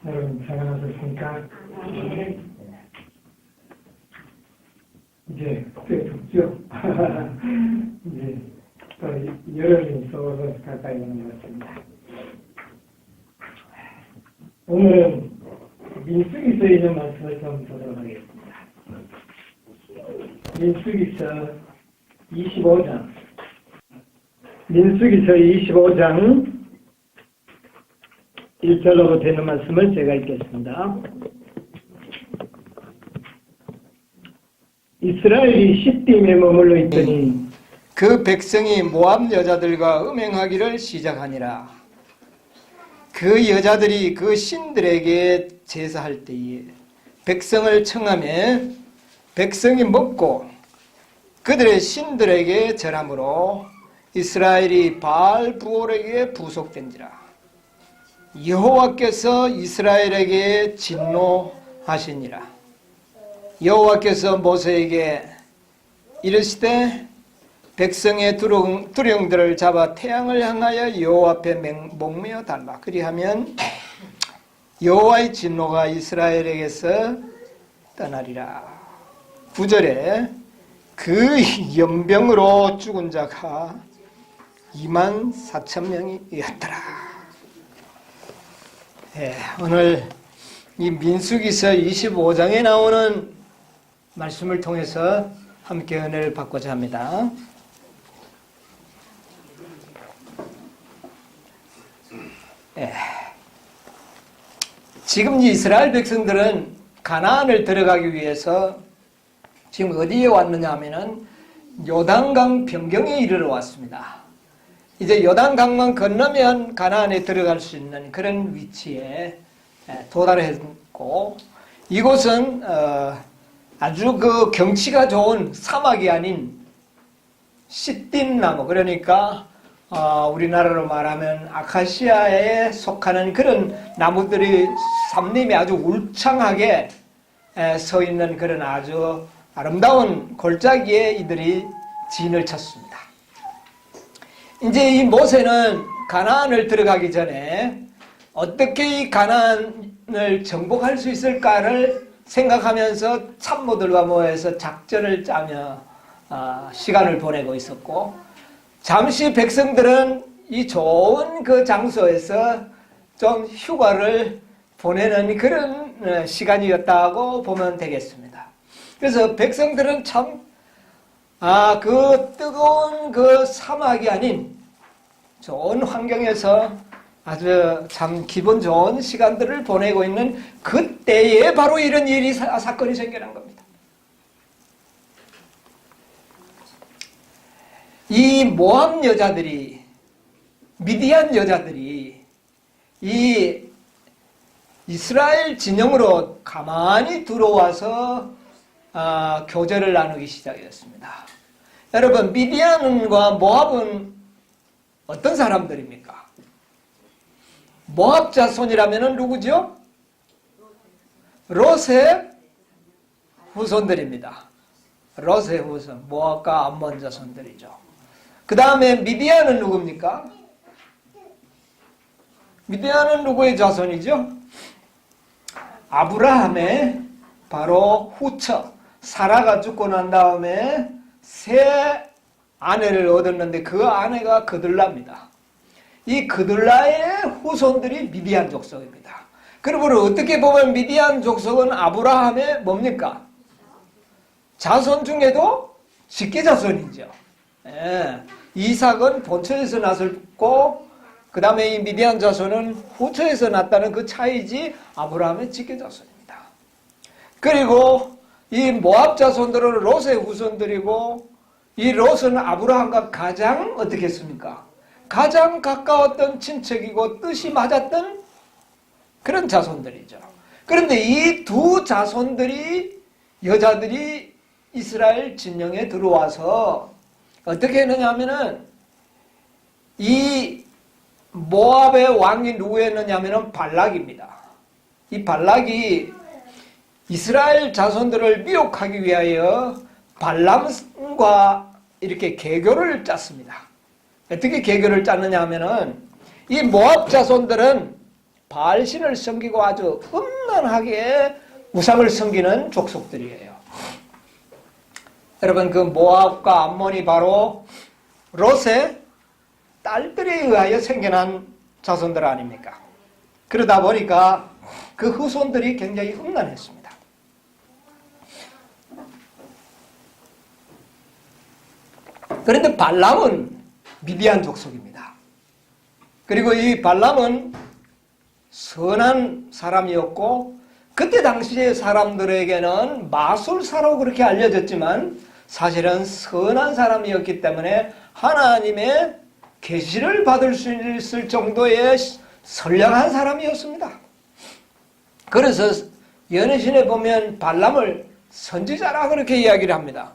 여러분 잘 하셨습니까? 이제 꽤 덥죠? 이제 또 여름이 서서 가까이 오는 것 같습니다. 오늘은 민수기서에 있는 말씀을 좀 보도록 하겠습니다. 민수기서 25장. 민수기서 25장 1절로 되는 말씀을 제가 읽겠습니다. 이스라엘이 시딤에 머물러 있더니 그 백성이 모압 여자들과 음행하기를 시작하니라. 그 여자들이 그 신들에게 제사할 때에 백성을 청하며 백성이 먹고 그들의 신들에게 절함으로 이스라엘이 바알 부올에게 부속된지라. 여호와께서 이스라엘에게 진노하시니라. 여호와께서 모세에게 이르시되 백성의 두령들을 잡아 태양을 향하여 여호와 앞에 목매어 달라. 그리하면 여호와의 진노가 이스라엘에게서 떠나리라. 9절에 그 연병으로 죽은 자가 24,000명이었더라. 오늘 이 민수기서 25장에 나오는 말씀을 통해서 함께 은혜를 받고자 합니다. 지금 이스라엘 백성들은 가나안을 들어가기 위해서 지금 어디에 왔느냐 하면은 요단강 변경에 이르러 왔습니다. 이제 요단강만 건너면 가나안에 들어갈 수 있는 그런 위치에 도달했고, 이곳은 아주 그 경치가 좋은 사막이 아닌 시딤나무, 그러니까 우리나라로 말하면 아카시아에 속하는 그런 나무들이 삼림이 아주 울창하게 서 있는 그런 아주 아름다운 골짜기에 이들이 진을 쳤습니다. 이제 이 모세는 가나안을 들어가기 전에 어떻게 이 가나안을 정복할 수 있을까를 생각하면서 참모들과 모여서 작전을 짜며 시간을 보내고 있었고, 잠시 백성들은 이 좋은 그 장소에서 좀 휴가를 보내는 그런 시간이었다고 보면 되겠습니다. 그래서 백성들은 참 그 뜨거운 그 사막이 아닌 좋은 환경에서 아주 참 기분 좋은 시간들을 보내고 있는 그때에 바로 이런 일이 사건이 생겨난 겁니다. 이 모압 여자들이, 미디안 여자들이 이 이스라엘 진영으로 가만히 들어와서 교제를 나누기 시작했습니다. 여러분, 미디안과 모압은 어떤 사람들입니까? 모압 자손이라면 누구죠? 롯의 후손들입니다. 롯의 후손, 모압과 암몬 자손들이죠. 그 다음에 미디안은 누굽니까? 미디안은 누구의 자손이죠? 아브라함의 바로 후처, 사라가 죽고 난 다음에 새 아내를 얻었는데 그 아내가 그들라입니다. 이 그들라의 후손들이 미디안 족속입니다. 그러므로 어떻게 보면 미디안 족속은 아브라함의 뭡니까? 자손 중에도 직계 자손이죠. 이삭은 본처에서 났고, 그 다음에 이 미디안 자손은 후처에서 났다는 그 차이지 아브라함의 직계 자손입니다. 그리고 이 모압 자손들은 롯의 후손들이고, 이 롯은 아브라함과 가장 어떻게 했습니까? 가장 가까웠던 친척이고 뜻이 맞았던 그런 자손들이죠. 그런데 이 두 자손들이, 여자들이 이스라엘 진영에 들어와서 어떻게 했느냐 하면은, 이 모압의 왕이 누구였느냐 하면은 발락입니다. 이 발락이 이스라엘 자손들을 미혹하기 위하여 발람과 이렇게 계교를 짰습니다. 어떻게 계교를 짰느냐 하면은, 이 모압 자손들은 바알신을 섬기고 아주 음란하게 우상을 섬기는 족속들이에요. 여러분, 그 모압과 암몬이 바로 롯의 딸들에 의하여 생겨난 자손들 아닙니까? 그러다 보니까 그 후손들이 굉장히 음란했습니다. 그런데 발람은 미디안 족속입니다. 그리고 이 발람은 선한 사람이었고 그때 당시의 사람들에게는 마술사로 그렇게 알려졌지만 사실은 선한 사람이었기 때문에 하나님의 계시를 받을 수 있을 정도의 선량한 사람이었습니다. 그래서 연애신에 보면 발람을 선지자라 그렇게 이야기를 합니다.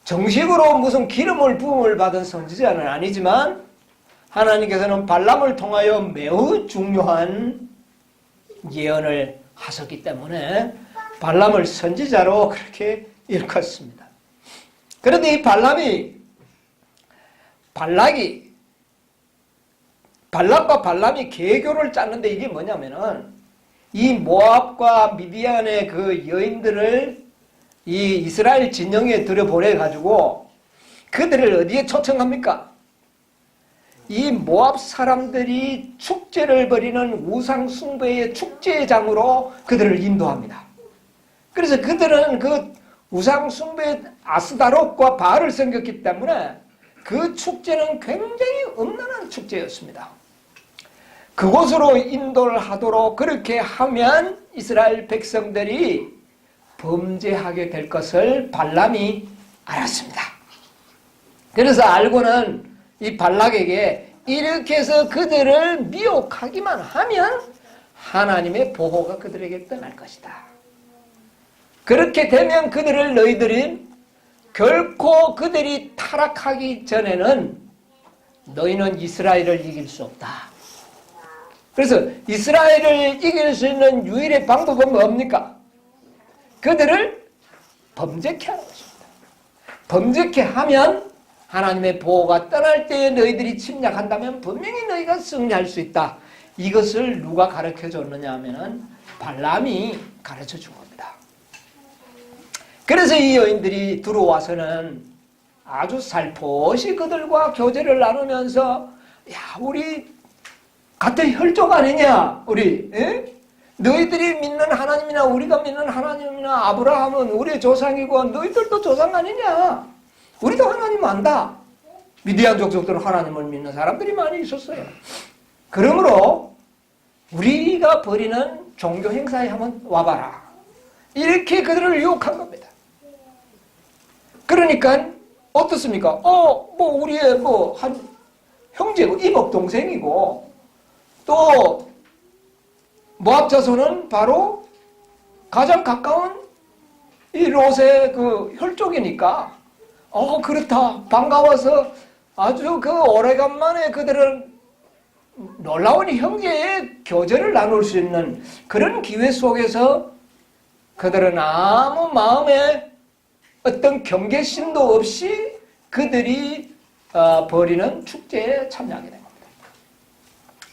정식으로 무슨 기름을 부음을 받은 선지자는 아니지만 하나님께서는 발람을 통하여 매우 중요한 예언을 하셨기 때문에 발람을 선지자로 그렇게 일컫습니다. 그런데 이 발락과 발람이 계교를 짰는데 이게 뭐냐면은 이 모압과 미디안의 그 여인들을 이 이스라엘 진영에 들여보내가지고 그들을 어디에 초청합니까? 이 모압 사람들이 축제를 벌이는 우상 숭배의 축제장으로 그들을 인도합니다. 그래서 그들은 그 우상 숭배 아스다롯과 바알을 섬겼기 때문에 그 축제는 굉장히 음란한 축제였습니다. 그곳으로 인도를 하도록 그렇게 하면 이스라엘 백성들이 범죄하게 될 것을 발람이 알았습니다. 그래서 알고는 이 발락에게 이렇게 해서 그들을 미혹하기만 하면 하나님의 보호가 그들에게 떠날 것이다. 그렇게 되면 그들을 너희들은 결코 그들이 타락하기 전에는 너희는 이스라엘을 이길 수 없다. 그래서 이스라엘을 이길 수 있는 유일의 방법은 뭡니까? 그들을 범죄케 하는 것입니다. 범죄케 하면 하나님의 보호가 떠날 때에 너희들이 침략한다면 분명히 너희가 승리할 수 있다. 이것을 누가 가르쳐 줬느냐 하면은 발람이 가르쳐 준 겁니다. 그래서 이 여인들이 들어와서는 아주 살포시 그들과 교제를 나누면서 야, 우리 같은 혈족 아니냐? 우리 너희들이 믿는 하나님이나 우리가 믿는 하나님이나 아브라함은 우리의 조상이고 너희들도 조상 아니냐? 우리도 하나님 안다. 미디안 족속들은 하나님을 믿는 사람들이 많이 있었어요. 그러므로 우리가 벌이는 종교 행사에 한번 와봐라. 이렇게 그들을 유혹한 겁니다. 그러니까 어떻습니까? 우리의 한 형제고 이복 동생이고 또 모압 자손은 바로 가장 가까운 이 롯의 그 혈족이니까 그렇다. 반가워서 아주 그 오래간만에 그들은 놀라운 형제의 교제를 나눌 수 있는 그런 기회 속에서 그들은 아무 마음에 어떤 경계심도 없이 그들이 벌이는 축제에 참여하게 된 겁니다.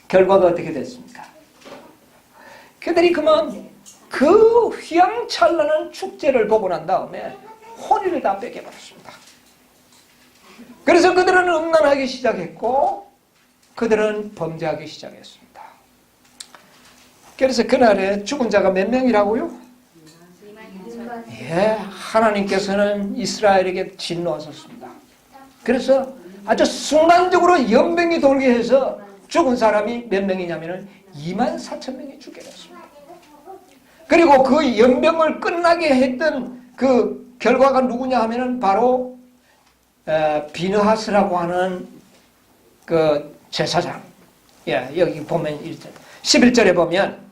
결과가 어떻게 됐습니까? 그들이 그만 그 휘황찬란한 축제를 보고 난 다음에 혼의를 다 뺏겨버렸습니다. 그래서 그들은 음란하기 시작했고 그들은 범죄하기 시작했습니다. 그래서 그날에 죽은 자가 몇 명이라고요? 하나님께서는 이스라엘에게 진노하셨습니다. 그래서 아주 순간적으로 연병이 돌게 해서 죽은 사람이 몇 명이냐면 24,000명이 죽게 됐습니다. 그리고 그 연병을 끝나게 했던 그 결과가 누구냐 하면은 바로 비느하스라고 하는 그 제사장. 여기 보면 11절에 보면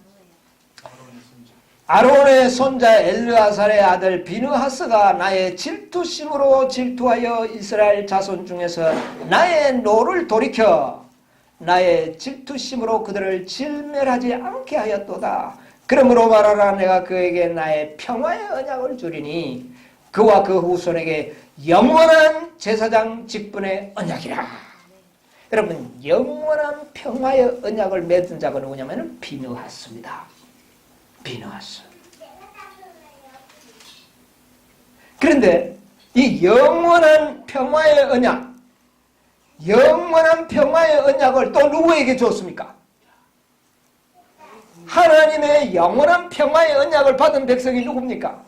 아론의 손자 엘르아살의 아들 비느하스가 나의 질투심으로 질투하여 이스라엘 자손 중에서 나의 노를 돌이켜 나의 질투심으로 그들을 진멸하지 않게 하였도다. 그러므로 말하라. 내가 그에게 나의 평화의 언약을 주리니 그와 그 후손에게 영원한 제사장 직분의 언약이라. 여러분 영원한 평화의 언약을 맺은 자가 누구냐면 비느하스입니다. 비느하스. 그런데 이 영원한 평화의 언약, 영원한 평화의 언약을 또 누구에게 줬습니까? 하나님의 영원한 평화의 언약을 받은 백성이 누굽니까?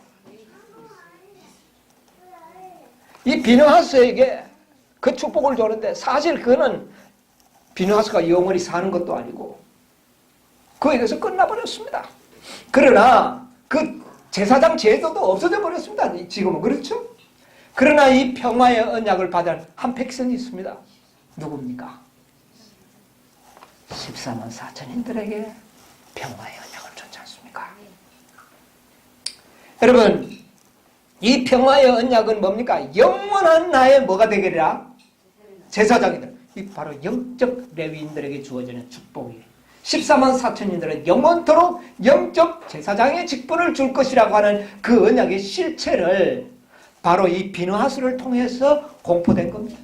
이 비느하스에게 그 축복을 줬는데 사실 그는 비느하스가 영원히 사는 것도 아니고 그에게서 끝나버렸습니다. 그러나 그 제사장 제도도 없어져 버렸습니다. 지금은 그렇죠? 그러나 이 평화의 언약을 받은 한 백성이 있습니다. 누굽니까? 14만 4천인들에게 평화의 언약을 줬지 않습니까? 여러분 이 평화의 언약은 뭡니까? 영원한 나의 뭐가 되겠라? 제사장이들. 이 바로 영적 레위인들에게 주어지는 축복이에요. 14만 4천인들은 영원토록 영적 제사장의 직분을 줄 것이라고 하는 그 언약의 실체를 바로 이 비느하스를 통해서 공포된 겁니다.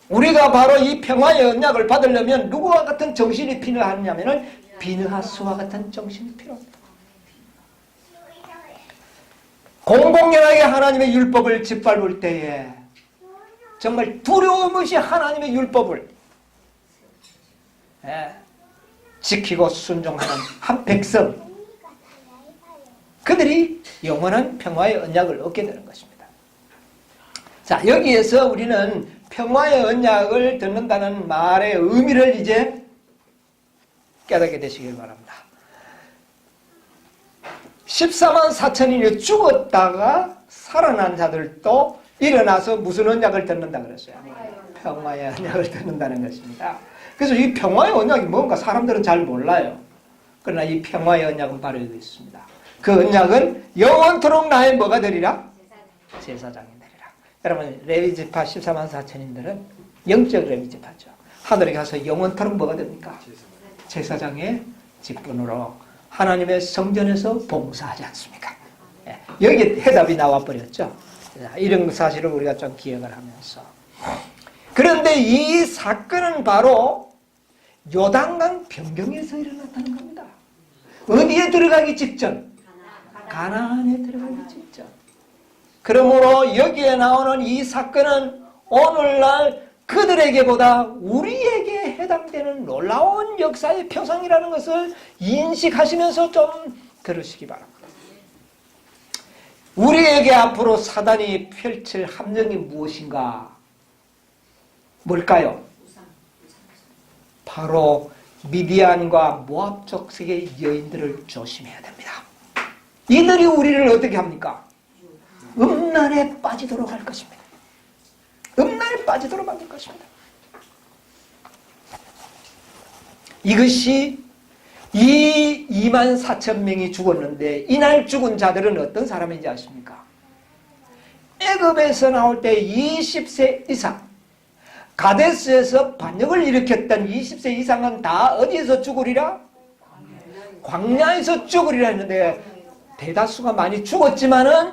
우리가 바로 이 평화의 언약을 받으려면 누구와 같은 정신이 필요하냐면 비느하스와 같은 정신이 필요합니다. 공공연하게 하나님의 율법을 짓밟을 때에 정말 두려움 없이 하나님의 율법을 지키고 순종하는 한 백성, 그들이 영원한 평화의 언약을 얻게 되는 것입니다. 자, 여기에서 우리는 평화의 언약을 듣는다는 말의 의미를 이제 깨닫게 되시길 바랍니다. 14만 4천인이 죽었다가 살아난 자들도 일어나서 무슨 언약을 듣는다 그랬어요? 평화의 언약을 듣는다는 것입니다. 그래서 이 평화의 언약이 뭔가 사람들은 잘 몰라요. 그러나 이 평화의 언약은 바로 여기 있습니다. 그 언약은 영원토록 나의 뭐가 되리라? 제사장이 되리라. 여러분 레위지파 14만 4천인들은 영적 레위지파죠. 하늘에 가서 영원토록 뭐가 됩니까? 제사장의 직분으로 하나님의 성전에서 봉사하지 않습니까? 여기 해답이 나와버렸죠. 이런 사실을 우리가 좀 기억을 하면서. 그런데 이 사건은 바로 요단강 변경에서 일어났다는 겁니다. 어디에 들어가기 직전? 가나안에 들어가기 직전. 그러므로 여기에 나오는 이 사건은 오늘날 그들에게보다 우리에게 해당되는 놀라운 역사의 표상이라는 것을 인식하시면서 좀 들으시기 바랍니다. 우리에게 앞으로 사단이 펼칠 함정이 무엇인가? 뭘까요? 바로 미디안과 모압 족속의 여인들을 조심해야 됩니다. 이들이 우리를 어떻게 합니까? 음란에 빠지도록 할 것입니다. 음란에 빠지도록 만들 것입니다. 이것이 이 2만 4천 명이 죽었는데 이날 죽은 자들은 어떤 사람인지 아십니까? 애굽에서 나올 때 20세 이상, 가데스에서 반역을 일으켰던 20세 이상은 다 어디에서 죽으리라? 광야에서 죽으리라 했는데 대다수가 많이 죽었지만은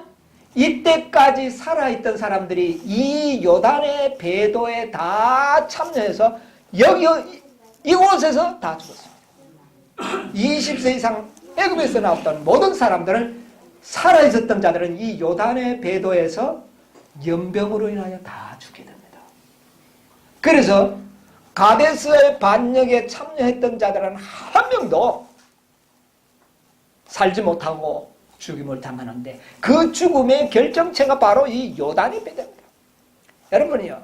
이때까지 살아있던 사람들이 이 요단의 배도에 다 참여해서 이곳에서 다 죽었습니다. 20세 이상 애굽에서 나왔던 모든 사람들은 살아있었던 자들은 이 요단의 배도에서 연병으로 인하여 다 죽게 됩니다. 그래서 가데스의 반역에 참여했던 자들은 한 명도 살지 못하고 죽임을 당하는데 그 죽음의 결정체가 바로 이 요단의 배도입니다. 여러분이요,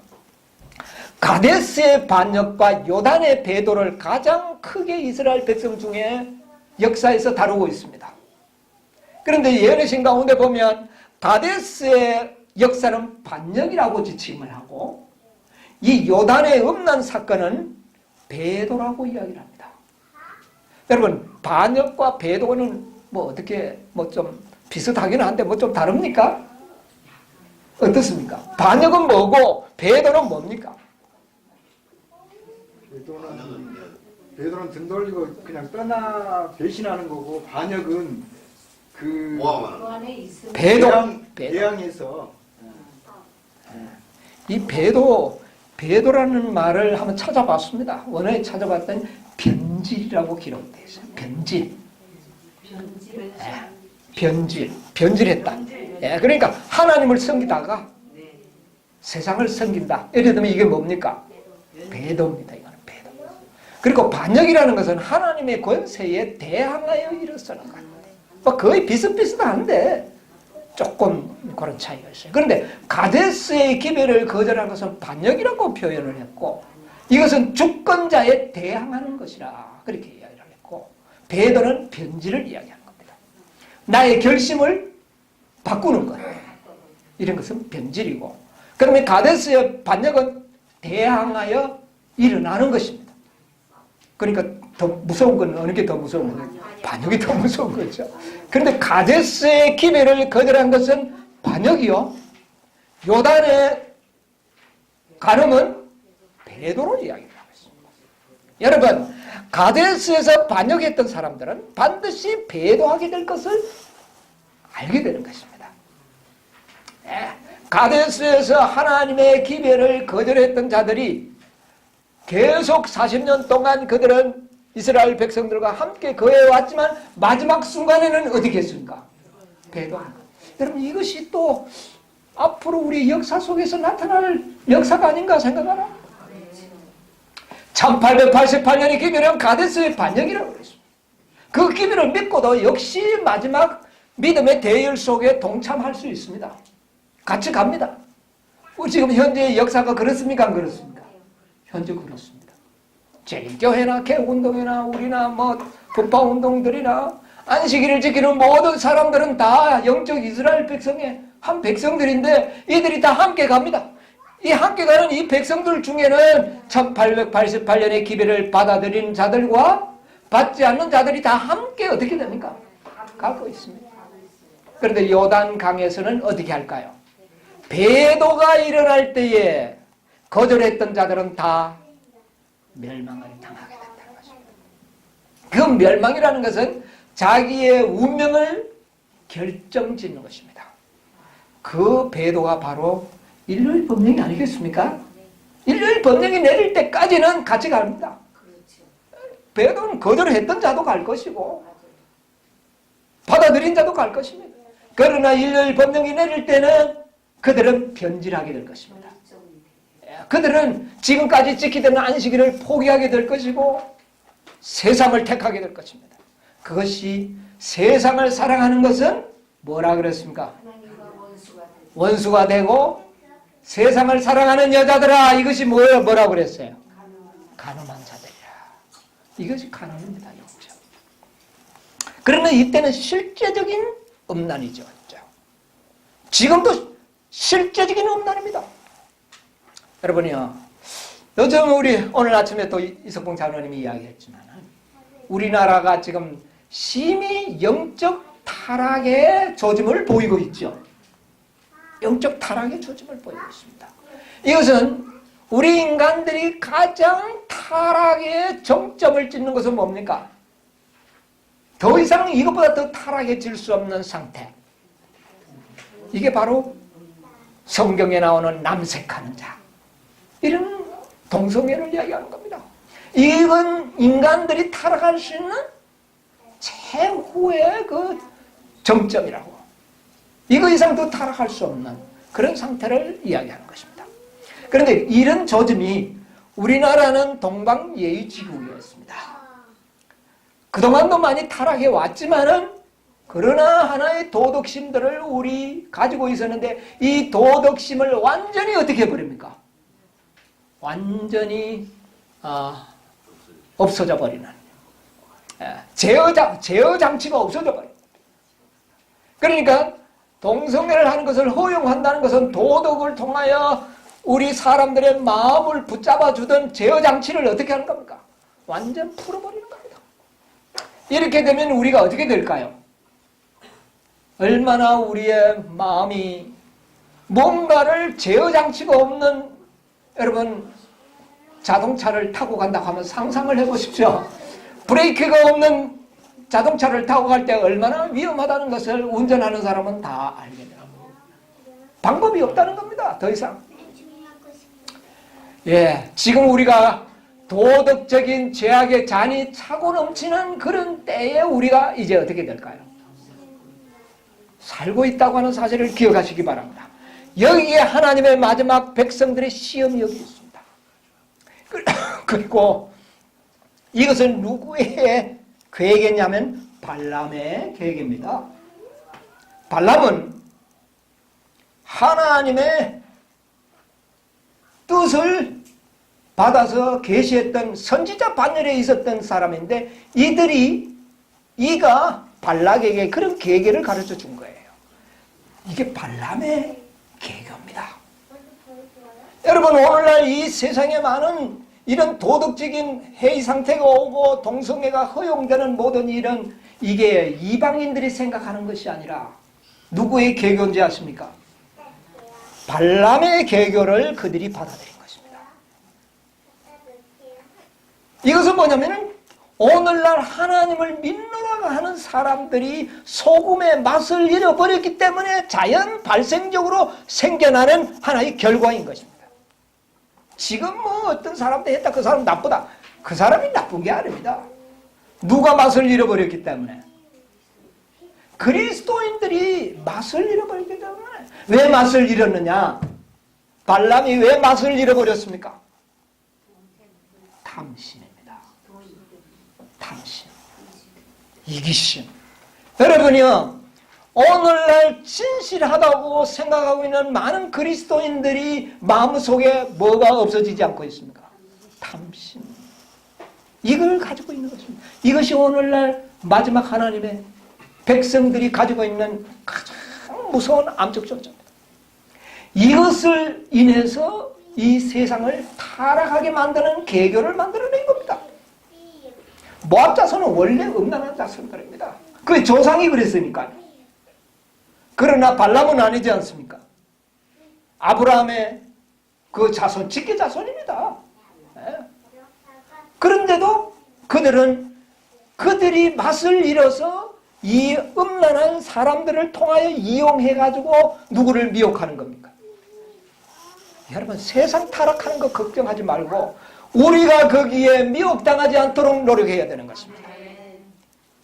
가데스의 반역과 요단의 배도를 가장 크게 이스라엘 백성 중에 역사에서 다루고 있습니다. 그런데 예언의 가운데 보면 가데스의 역사는 반역이라고 지칭을 하고 이 요단의 음란 사건은 배도라고 이야기를 합니다. 여러분 반역과 배도는 뭐 어떻게 뭐 좀 비슷하긴 한데 뭐 좀 다릅니까? 어떻습니까? 반역은 뭐고 배도는 뭡니까? 배도는 등 돌리고 그냥 떠나 배신하는 거고, 반역은 그 배도 대항에서 이 배도 배도라는 말을 한번 찾아봤습니다. 원어에 찾아봤더니 변질이라고 기록되어 있어요. 변질. 변질했다. 예, 그러니까 하나님을 섬기다가 세상을 섬긴다. 예를 들면 이게 뭡니까? 배도입니다. 이거는 배도. 그리고 반역이라는 것은 하나님의 권세에 대항하여 일어서는 것. 뭐 거의 비슷비슷한데 조금 그런 차이가 있어요. 그런데 가데스의 기별을 거절한 것은 반역이라고 표현을 했고, 이것은 주권자에 대항하는 것이라 그렇게 이야기를 했고, 배도는 변질을 이야기하는 겁니다. 나의 결심을 바꾸는 것, 이런 것은 변질이고, 그러면 가데스의 반역은 대항하여 일어나는 것입니다. 그러니까 더 무서운 건 어느 게 더 무서운 거예요? 반역이 더 무서운 거죠. 그런데 가데스의 기별을 거절한 것은 반역이요, 요단의 간음은 배도로 이야기를 하고 있습니다. 여러분, 가데스에서 반역했던 사람들은 반드시 배도하게 될 것을 알게 되는 것입니다. 가데스에서 하나님의 기별을 거절했던 자들이 계속 40년 동안 그들은 이스라엘 백성들과 함께 거해왔지만 마지막 순간에는 어떻게 했습니까? 배도한 것. 여러분, 이것이 또 앞으로 우리 역사 속에서 나타날 역사가 아닌가 생각하나? 1888년의 기별은 가데스의 반역이라고 그랬습니다. 그 기별을 믿고도 역시 마지막 믿음의 대열 속에 동참할 수 있습니다. 같이 갑니다. 지금 현재 역사가 그렇습니까? 안 그렇습니까? 현재 그렇습니다. 제일교회나 개운동이나 우리나 뭐 분파운동들이나 안식일을 지키는 모든 사람들은 다 영적 이스라엘 백성의 한 백성들인데 이들이 다 함께 갑니다. 이 함께 가는 이 백성들 중에는 1888년의 기별을 받아들인 자들과 받지 않는 자들이 다 함께 어떻게 됩니까? 가고 있습니다. 그런데 요단 강에서는 어떻게 할까요? 배도가 일어날 때에 거절했던 자들은 다 멸망을 당하게 된다는 것입니다. 그 멸망이라는 것은 자기의 운명을 결정짓는 것입니다. 그 배도가 바로 일요일 법령이 아니겠습니까? 일요일 법령이 내릴 때까지는 같이 갑니다. 배도는 거절했던 자도 갈 것이고 받아들인 자도 갈 것입니다. 그러나 일요일 법령이 내릴 때는 그들은 변질하게 될 것입니다. 그들은 지금까지 지키던 안식일을 포기하게 될 것이고 세상을 택하게 될 것입니다. 그것이 세상을 사랑하는 것은 뭐라 그랬습니까? 원수가 되고 세상을 사랑하는 여자들아, 이것이 뭐라고 그랬어요? 가늠한 자들이라. 이것이 가늠입니다. 영적. 그러면 이때는 실제적인 음란이죠. 지금도 실제적인 음란입니다. 여러분이요, 요즘 우리 오늘 아침에 또 이석봉 장로님이 이야기했지만 우리나라가 지금 심히 영적 타락의 조짐을 보이고 있죠. 영적 타락의 조짐을 보이고 있습니다. 이것은 우리 인간들이 가장 타락의 정점을 찍는 것은 뭡니까? 더 이상 이것보다 더 타락해질 수 없는 상태. 이게 바로 성경에 나오는 남색하는 자, 이런 동성애를 이야기하는 겁니다. 이건 인간들이 타락할 수 있는 최후의 그 정점이라고. 이거 이상 더 타락할 수 없는 그런 상태를 이야기하는 것입니다. 그런데 이런 조짐이 우리나라는 동방예의지국이었습니다. 그동안도 많이 타락해 왔지만은 그러나 하나의 도덕심들을 우리 가지고 있었는데 이 도덕심을 완전히 어떻게 해버립니까? 완전히 없어져 버리는 제어장치가 없어져 버립니다. 그러니까 동성애를 하는 것을 허용한다는 것은 도덕을 통하여 우리 사람들의 마음을 붙잡아 주던 제어장치를 어떻게 하는 겁니까? 완전 풀어버리는 겁니다. 이렇게 되면 우리가 어떻게 될까요? 얼마나 우리의 마음이 뭔가를 제어장치가 없는, 여러분 자동차를 타고 간다고 하면 상상을 해보십시오. 브레이크가 없는 자동차를 타고 갈 때 얼마나 위험하다는 것을 운전하는 사람은 다 알게 됩니다. 방법이 없다는 겁니다. 더 이상. 예, 지금 우리가 도덕적인 죄악의 잔이 차고 넘치는 그런 때에 우리가 이제 어떻게 될까요? 살고 있다고 하는 사실을 기억하시기 바랍니다. 여기에 하나님의 마지막 백성들의 시험이 여기 있습니다. 그리고 이것은 누구의 계획이냐면 발람의 계획입니다. 발람은 하나님의 뜻을 받아서 계시했던 선지자 반열에 있었던 사람인데 이가 발락에게 그런 계계를 가르쳐 준 거예요. 이게 발람의 계교입니다. 여러분, 오늘날 이 세상에 많은 이런 도덕적인 해이 상태가 오고 동성애가 허용되는 모든 일은 이게 이방인들이 생각하는 것이 아니라 누구의 계교인지 아십니까? 발람의 계교를 그들이 받아들인 것입니다. 이것은 뭐냐면은 오늘날 하나님을 믿노라고 하는 사람들이 소금의 맛을 잃어버렸기 때문에 자연 발생적으로 생겨나는 하나의 결과인 것입니다. 지금 뭐 어떤 사람도 했다, 그 사람 나쁘다. 그 사람이 나쁜 게 아닙니다. 누가 맛을 잃어버렸기 때문에. 그리스도인들이 맛을 잃어버렸기 때문에. 왜 맛을 잃었느냐? 발람이 왜 맛을 잃어버렸습니까? 탐심입니다. 탐심. 이기심. 여러분이요, 오늘날 진실하다고 생각하고 있는 많은 그리스도인들이 마음속에 뭐가 없어지지 않고 있습니까? 탐심. 이걸 가지고 있는 것입니다. 이것이 오늘날 마지막 하나님의 백성들이 가지고 있는 가장 무서운 암적 존재입니다. 이것을 인해서 이 세상을 타락하게 만드는 계교를 만들어낸 겁니다. 모압 자손은 원래 음란한 자손들입니다. 그 조상이 그랬으니까요. 그러나 발람은 아니지 않습니까? 아브라함의 그 자손, 직계 자손입니다. 네. 그런데도 그들이 맛을 잃어서 이 음란한 사람들을 통하여 이용해가지고 누구를 미혹하는 겁니까? 여러분, 세상 타락하는 거 걱정하지 말고 우리가 거기에 미혹당하지 않도록 노력해야 되는 것입니다.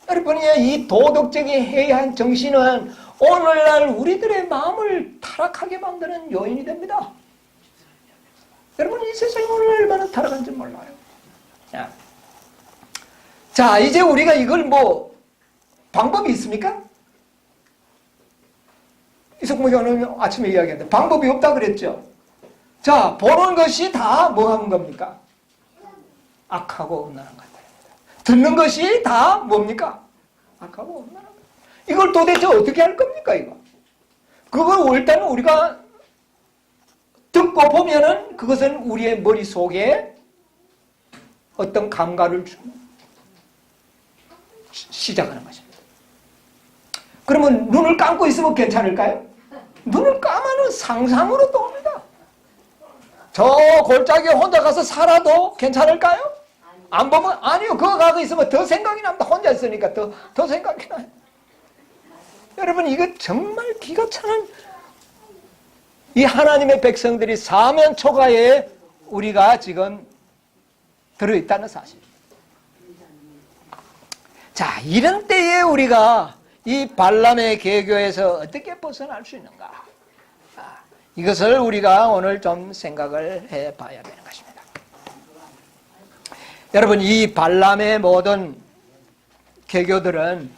여러분의 이 도덕적인 해이한 정신은 오늘날 우리들의 마음을 타락하게 만드는 요인이 됩니다. 여러분, 이 세상이 오늘 얼마나 타락한지 몰라요. 자, 이제 우리가 이걸 방법이 있습니까? 이석무 교수는 아침에 이야기했는데 방법이 없다 그랬죠. 자, 보는 것이 다 뭐 하는 겁니까? 악하고 음란한 것들입니다. 듣는 것이 다 뭡니까? 악하고 음란한 것. 이걸 도대체 어떻게 할 겁니까, 이거? 그걸 일단은 우리가 듣고 보면은 그것은 우리의 머릿속에 어떤 감각을 시작하는 것입니다. 그러면 눈을 감고 있으면 괜찮을까요? 눈을 감으면 상상으로 또 옵니다. 저 골짜기에 혼자 가서 살아도 괜찮을까요? 안 보면 아니요. 그거 가고 있으면 더 생각이 납니다. 혼자 있으니까 더 생각이 나요. 여러분, 이거 정말 기가 차는 이 하나님의 백성들이 사면 초가에 우리가 지금 들어있다는 사실. 자, 이런 때에 우리가 이 발람의 계교에서 어떻게 벗어날 수 있는가? 이것을 우리가 오늘 좀 생각을 해봐야 되는 것입니다. 여러분, 이 발람의 모든 계교들은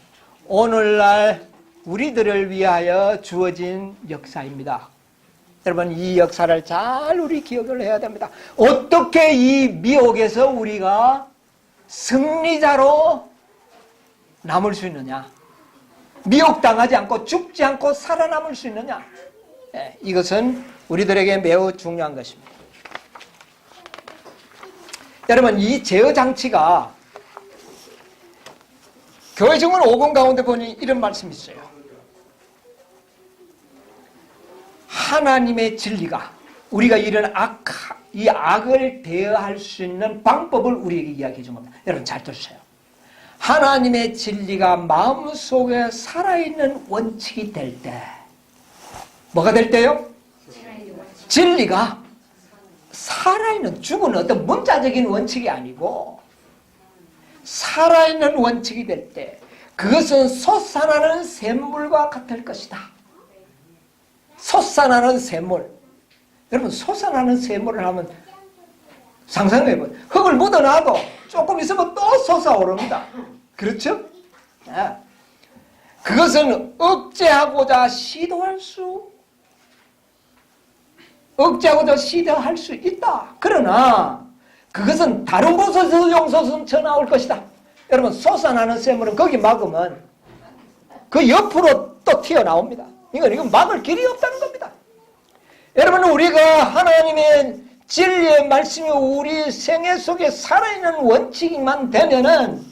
오늘날 우리들을 위하여 주어진 역사입니다. 여러분, 이 역사를 잘 우리 기억을 해야 됩니다. 어떻게 이 미혹에서 우리가 승리자로 남을 수 있느냐? 미혹당하지 않고 죽지 않고 살아남을 수 있느냐? 이것은 우리들에게 매우 중요한 것입니다. 여러분, 이 제어 장치가 교회 증언 5권 가운데 보니 이런 말씀이 있어요. 하나님의 진리가 우리가 이런 이 악을 대여할 수 있는 방법을 우리에게 이야기해 준 겁니다. 여러분, 잘 들으세요. 하나님의 진리가 마음속에 살아있는 원칙이 될 때, 뭐가 될 때요? 진리가 살아있는, 죽은 어떤 문자적인 원칙이 아니고 살아있는 원칙이 될 때 그것은 솟아나는 샘물과 같을 것이다. 솟아나는 샘물. 여러분, 솟아나는 샘물을 하면 상상해봐요. 흙을 묻어놔도 조금 있으면 또 솟아오릅니다. 그렇죠? 그것은 억제하고자 시도할 수 있다. 그러나 그것은 다른 곳에서 용솟은 쳐나올 것이다. 여러분, 솟아나는 샘물은 거기 막으면 그 옆으로 또 튀어나옵니다. 이건 막을 길이 없다는 겁니다. 여러분, 우리가 하나님의 진리의 말씀이 우리 생애 속에 살아있는 원칙만 되면은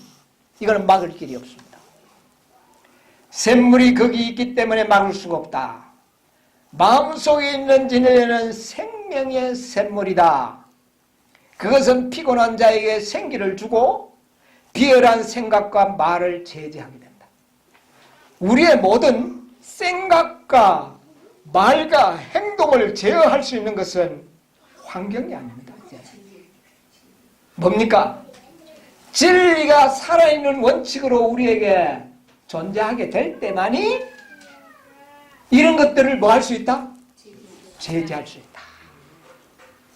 이거는 막을 길이 없습니다. 샘물이 거기 있기 때문에 막을 수가 없다. 마음속에 있는 진리는 생명의 샘물이다. 그것은 피곤한 자에게 생기를 주고 비열한 생각과 말을 제재하게 된다. 우리의 모든 생각과 말과 행동을 제어할 수 있는 것은 환경이 아닙니다. 뭡니까? 진리가 살아있는 원칙으로 우리에게 존재하게 될 때만이 이런 것들을 뭐 할 수 있다? 제재할 수 있다.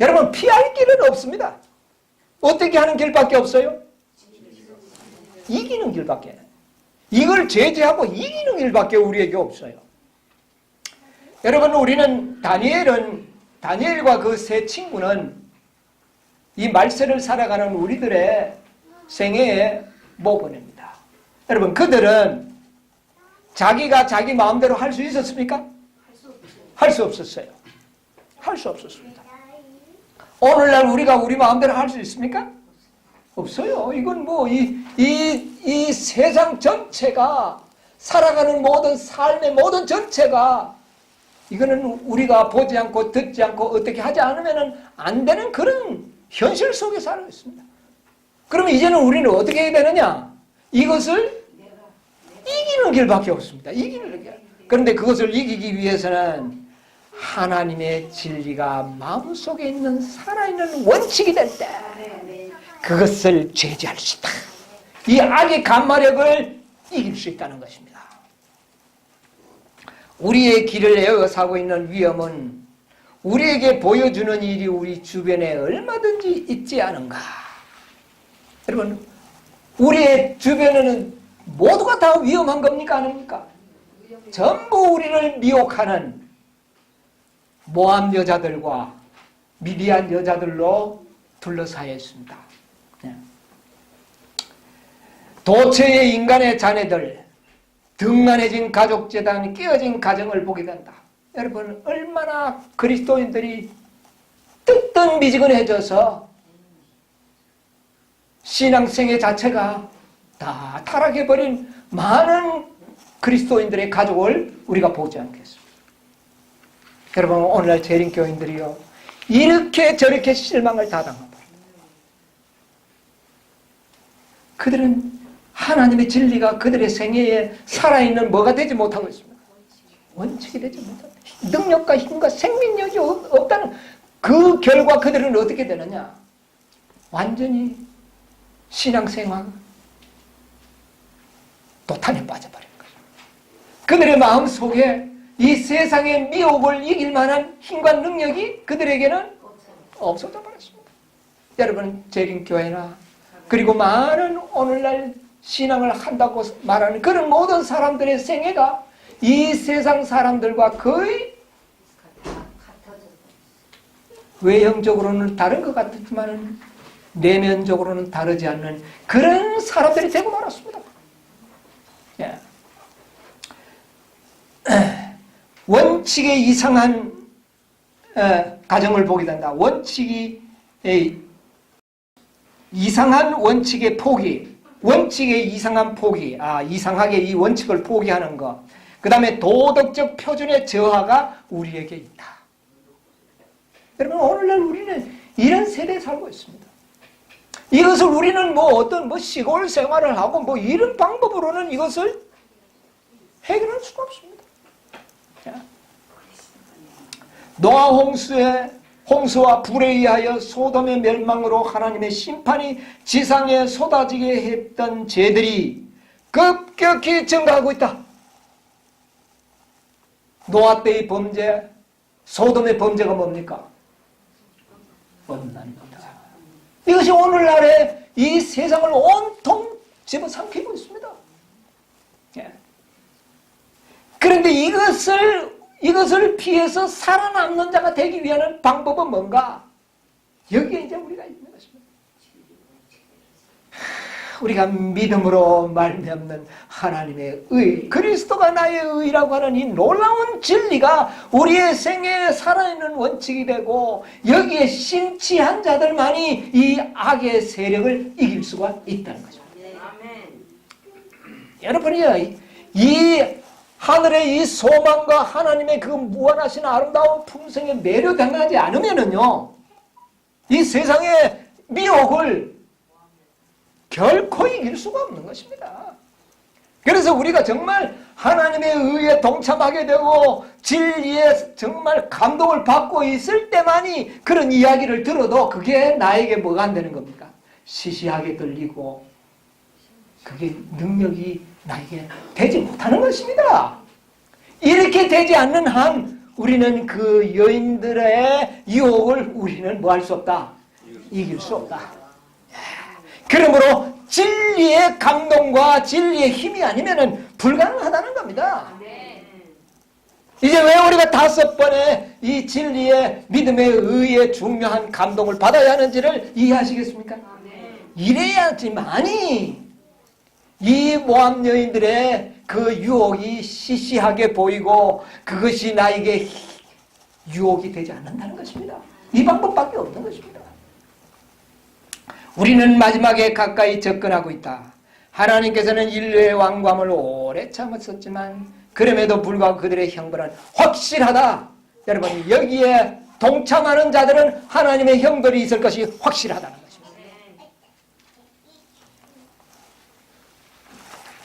여러분, 피할 길은 없습니다. 어떻게 하는 길밖에 없어요? 이기는 길밖에. 이걸 제재하고 이기는 길밖에 우리에게 없어요. 여러분, 우리는 다니엘과 그 세 친구는 이 말세를 살아가는 우리들의 생애의 모범입니다. 여러분, 그들은 자기가 자기 마음대로 할 수 있었습니까? 할 수 없었어요. 할 수 없었습니다. 오늘날 우리가 우리 마음대로 할 수 있습니까? 없어요. 이건 뭐 이 세상 전체가 살아가는 모든 삶의 모든 전체가 이거는 우리가 보지 않고 듣지 않고 어떻게 하지 않으면 안 되는 그런 현실 속에 살고 있습니다. 그러면 이제는 우리는 어떻게 해야 되느냐? 이것을 이기는 길밖에 없습니다. 이기는 길. 그런데 그것을 이기기 위해서는 하나님의 진리가 마음속에 있는 살아있는 원칙이 될 때 그것을 제재할 수 있다. 이 악의 간마력을 이길 수 있다는 것입니다. 우리의 길을 에워싸고 있는 위험은 우리에게 보여주는 일이 우리 주변에 얼마든지 있지 않은가. 여러분, 우리의 주변에는 모두가 다 위험한 겁니까? 아닙니까? 전부 우리를 미혹하는 모함 여자들과 미디안 여자들로 둘러싸여 있습니다. 도처의 인간의 자네들, 등간해진 가족재단, 깨어진 가정을 보게 된다. 여러분, 얼마나 그리스도인들이 뜨뜻미지근해져서 신앙생애 자체가 다 타락해버린 많은 그리스도인들의 가족을 우리가 보지 않겠습니다. 여러분, 오늘날 재림교인들이요, 이렇게 저렇게 실망을 다 당합니다. 그들은 하나님의 진리가 그들의 생애에 살아있는 뭐가 되지 못하고 있습니다. 원칙이 되지 못한다. 능력과 힘과 생명력이 없다는 그 결과 그들은 어떻게 되느냐? 완전히 신앙생활 도탄에 빠져버린 거죠. 그들의 마음속에 이 세상의 미혹을 이길 만한 힘과 능력이 그들에게는 없어져 버렸습니다. 여러분, 재림교회나 그리고 많은 오늘날 신앙을 한다고 말하는 그런 모든 사람들의 생애가 이 세상 사람들과 거의 외형적으로는 다른 것 같지만 내면적으로는 다르지 않는 그런 사람들이 되고 말았습니다. 예. 원칙에 이상한 가정을 보게 된다. 원칙이 이상한 원칙의 포기, 원칙의 이상한 포기, 이상하게 이 원칙을 포기하는 것. 그 다음에 도덕적 표준의 저하가 우리에게 있다. 여러분, 오늘날 우리는 이런 세대에 살고 있습니다. 이것을 우리는 어떤 시골 생활을 하고 이런 방법으로는 이것을 해결할 수가 없습니다. 노아 홍수의 홍수와 불에 의하여 소돔의 멸망으로 하나님의 심판이 지상에 쏟아지게 했던 죄들이 급격히 증가하고 있다. 노아 때의 범죄, 소돔의 범죄가 뭡니까? 원난입니다. 이것이 오늘날의 이 세상을 온통 집어삼키고 있습니다. 예. 그런데 이것을 피해서 살아남는 자가 되기 위한 방법은 뭔가? 여기에 이제 우리가 있는 것입니다. 우리가 믿음으로 말미암는 하나님의 의, 그리스도가 나의 의라고 하는 이 놀라운 진리가 우리의 생애에 살아있는 원칙이 되고 여기에 심취한 자들만이 이 악의 세력을 이길 수가 있다는 거죠. 여러분이요, 이 하늘의 이 소망과 하나님의 그 무한하신 아름다운 품성에 매료당하지 않으면은요, 이 세상의 미혹을 결코 이길 수가 없는 것입니다. 그래서 우리가 정말 하나님의 의에 동참하게 되고 진리에 정말 감동을 받고 있을 때만이 그런 이야기를 들어도 그게 나에게 뭐가 안 되는 겁니까? 시시하게 들리고 그게 능력이 나에게 되지 못하는 것입니다. 이렇게 되지 않는 한 우리는 그 여인들의 유혹을 우리는 뭐 할 수 없다? 이길 수 없다. 그러므로 진리의 감동과 진리의 힘이 아니면 불가능하다는 겁니다. 이제 왜 우리가 5번의 이 진리의 믿음의 의의 중요한 감동을 받아야 하는지를 이해하시겠습니까? 이래야지만이 이 모함 여인들의 그 유혹이 시시하게 보이고 그것이 나에게 유혹이 되지 않는다는 것입니다. 이 방법밖에 없는 것입니다. 우리는 마지막에 가까이 접근하고 있다. 하나님께서는 인류의 왕관을 오래 참았었지만 그럼에도 불구하고 그들의 형벌은 확실하다. 여러분, 여기에 동참하는 자들은 하나님의 형벌이 있을 것이 확실하다는 것입니다.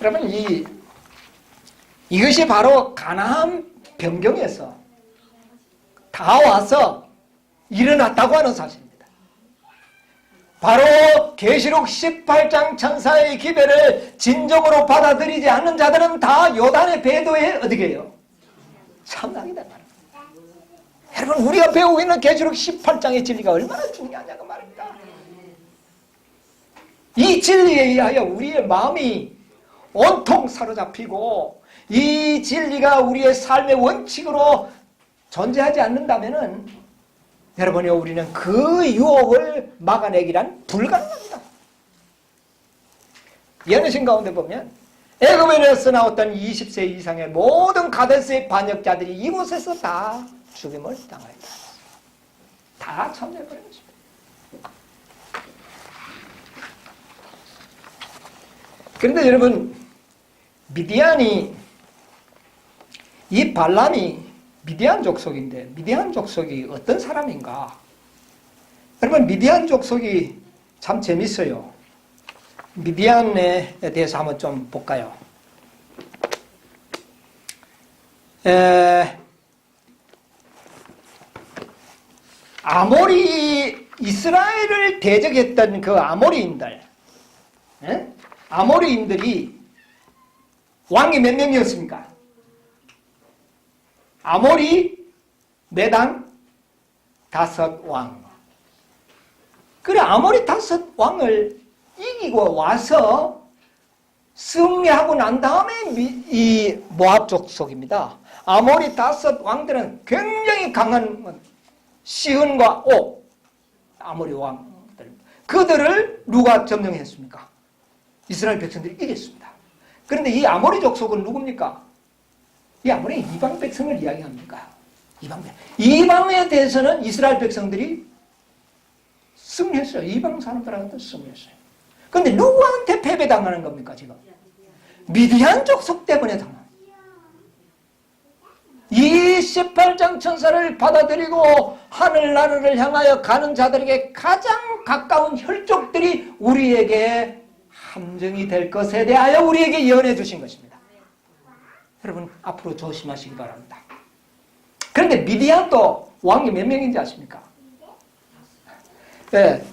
여러분, 이것이 바로 가나안 변경에서 다 와서 일어났다고 하는 사실입니다. 바로 계시록 18장 천사의 기별을 진정으로 받아들이지 않는 자들은 다 요단의 배도에 어떻게 해요? 참나게 된다는 거예요. 여러분, 우리가 배우고 있는 계시록 18장의 진리가 얼마나 중요하냐고 말입니다. 이 진리에 의하여 우리의 마음이 온통 사로잡히고 이 진리가 우리의 삶의 원칙으로 존재하지 않는다면은 여러분이 우리는 그 유혹을 막아내기란 불가능합니다. 예언신 가운데 보면 애굽에서 나왔던 20세 이상의 모든 가데스의 반역자들이 이곳에서 다 죽임을 당하였다. 다 참여해버린 것입니다. 그런데 여러분, 이 발람이 미디안 족속인데 미디안 족속이 어떤 사람인가? 여러분, 미디안 족속이 참 재밌어요. 미디안에 대해서 한번 좀 볼까요? 이스라엘을 대적했던 그 아모리인들, 아모리인들이 왕이 몇 명이었습니까? 아모리 매당 5왕. 그래, 아모리 5왕을 이기고 와서 승리하고 난 다음에 이 모압 족속입니다. 아모리 5왕들은 굉장히 강한 시흔과 옥, 아모리 왕들. 그들을 누가 점령했습니까? 이스라엘 백성들이 이겼습니다. 그런데 이 아모리 족속은 누굽니까? 이 아무리 이방 백성을 이야기합니까? 이방에 대해서는 이스라엘 백성들이 승리했어요. 이방 사람들한테 승리했어요. 그런데 누구한테 패배당하는 겁니까, 지금? 미디안 족속 때문에 당합니다. 이 18장 천사를 받아들이고 하늘나라를 향하여 가는 자들에게 가장 가까운 혈족들이 우리에게 함정이 될 것에 대하여 우리에게 예언해 주신 것입니다. 여러분, 앞으로 조심하시기 바랍니다. 그런데 미디안도 왕이 몇 명인지 아십니까? 네.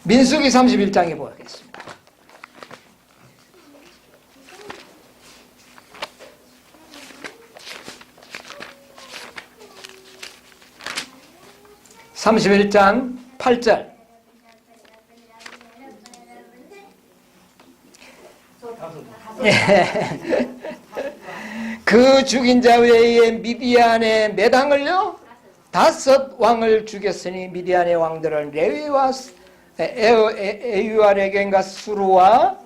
민수기 31장에 보겠습니다. (31장) 8절. 그 죽인 자 외에 미디안의 몇 왕을요? 5 왕을 죽였으니 미디안의 왕들은 레위와 에유와 레겐과 수루와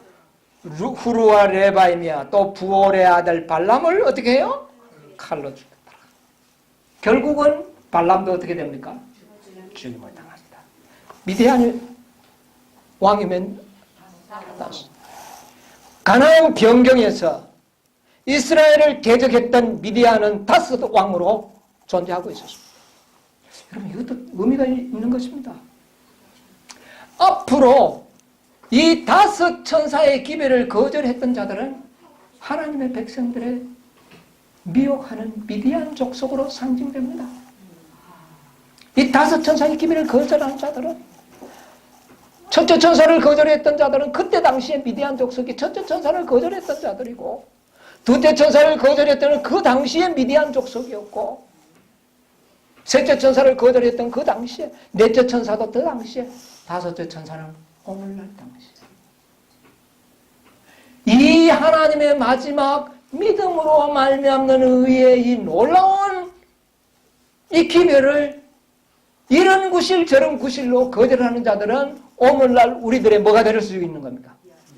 후루와 레바임이야. 또 부올의 아들 발람을 어떻게 해요? 칼로 죽였다. 결국은 발람도 어떻게 됩니까? 죽임을 당합니다. 미디안의 왕이면 가나안 변경에서 이스라엘을 대적했던 미디안은 5 왕으로 존재하고 있었습니다. 여러분, 이것도 의미가 있는 것입니다. 앞으로 이 5 천사의 기별을 거절했던 자들은 하나님의 백성들의 미혹하는 미디안 족속으로 상징됩니다. 이 5 천사의 기별을 거절한 자들은, 첫째 천사를 거절했던 자들은 그때 당시에 미디안 족속이 첫째 천사를 거절했던 자들이고, 둘째 천사를 거절했던 그 당시에 미디안 족속이었고, 셋째 천사를 거절했던 그 당시에, 넷째 천사도 그 당시에, 5째 천사는 오늘날 당시에. 이 하나님의 마지막 믿음으로 말미암는 의의 이 놀라운 이 기별을 이런 구실 저런 구실로 거절하는 자들은 오늘날 우리들의 뭐가 될 수 있는 겁니까?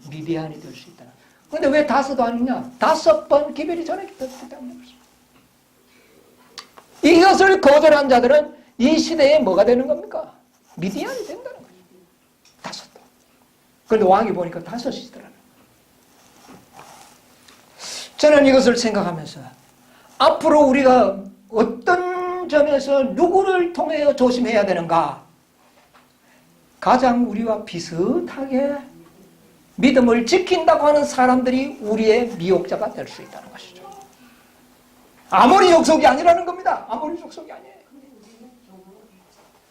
미디안이 될 수 있다. 그런데 왜 5도 아니냐? 5번 기별이 전했기 때문에 그렇습니다. 이것을 거절한 자들은 이 시대에 뭐가 되는 겁니까? 미디안이 된다는 거죠. 5도. 그런데 왕이 보니까 5이더라고요. 저는 이것을 생각하면서 앞으로 우리가 어떤 점에서 누구를 통해 조심해야 되는가? 가장 우리와 비슷하게 믿음을 지킨다고 하는 사람들이 우리의 미혹자가 될 수 있다는 것이죠. 아모리 족속이 아니라는 겁니다. 아모리 족속이 아니에요.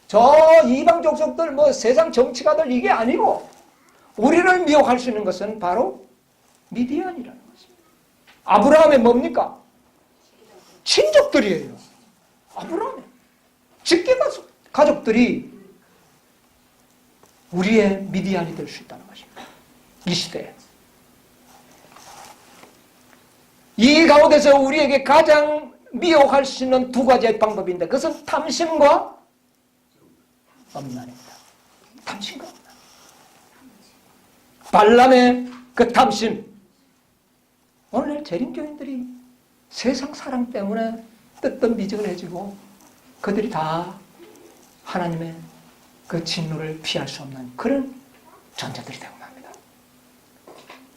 저 이방 족속들, 세상 정치가들 이게 아니고 우리를 미혹할 수 있는 것은 바로 미디안이라는 것입니다. 아브라함의 뭡니까? 친족들이에요. 아브라함의 직계 가족들이 우리의 미디안이 될 수 있다는 것입니다. 이 시대에. 이 가운데서 우리에게 가장 미혹할 수 있는 2가지의 방법인데 그것은 탐심과 엄란입니다. 탐심과 엄란. 발람의 그 탐심. 오늘 재림교인들이 세상 사랑 때문에 뜨뜻미적해지고 그들이 다 하나님의 그 진노를 피할 수 없는 그런 존재들이 되고 맙니다.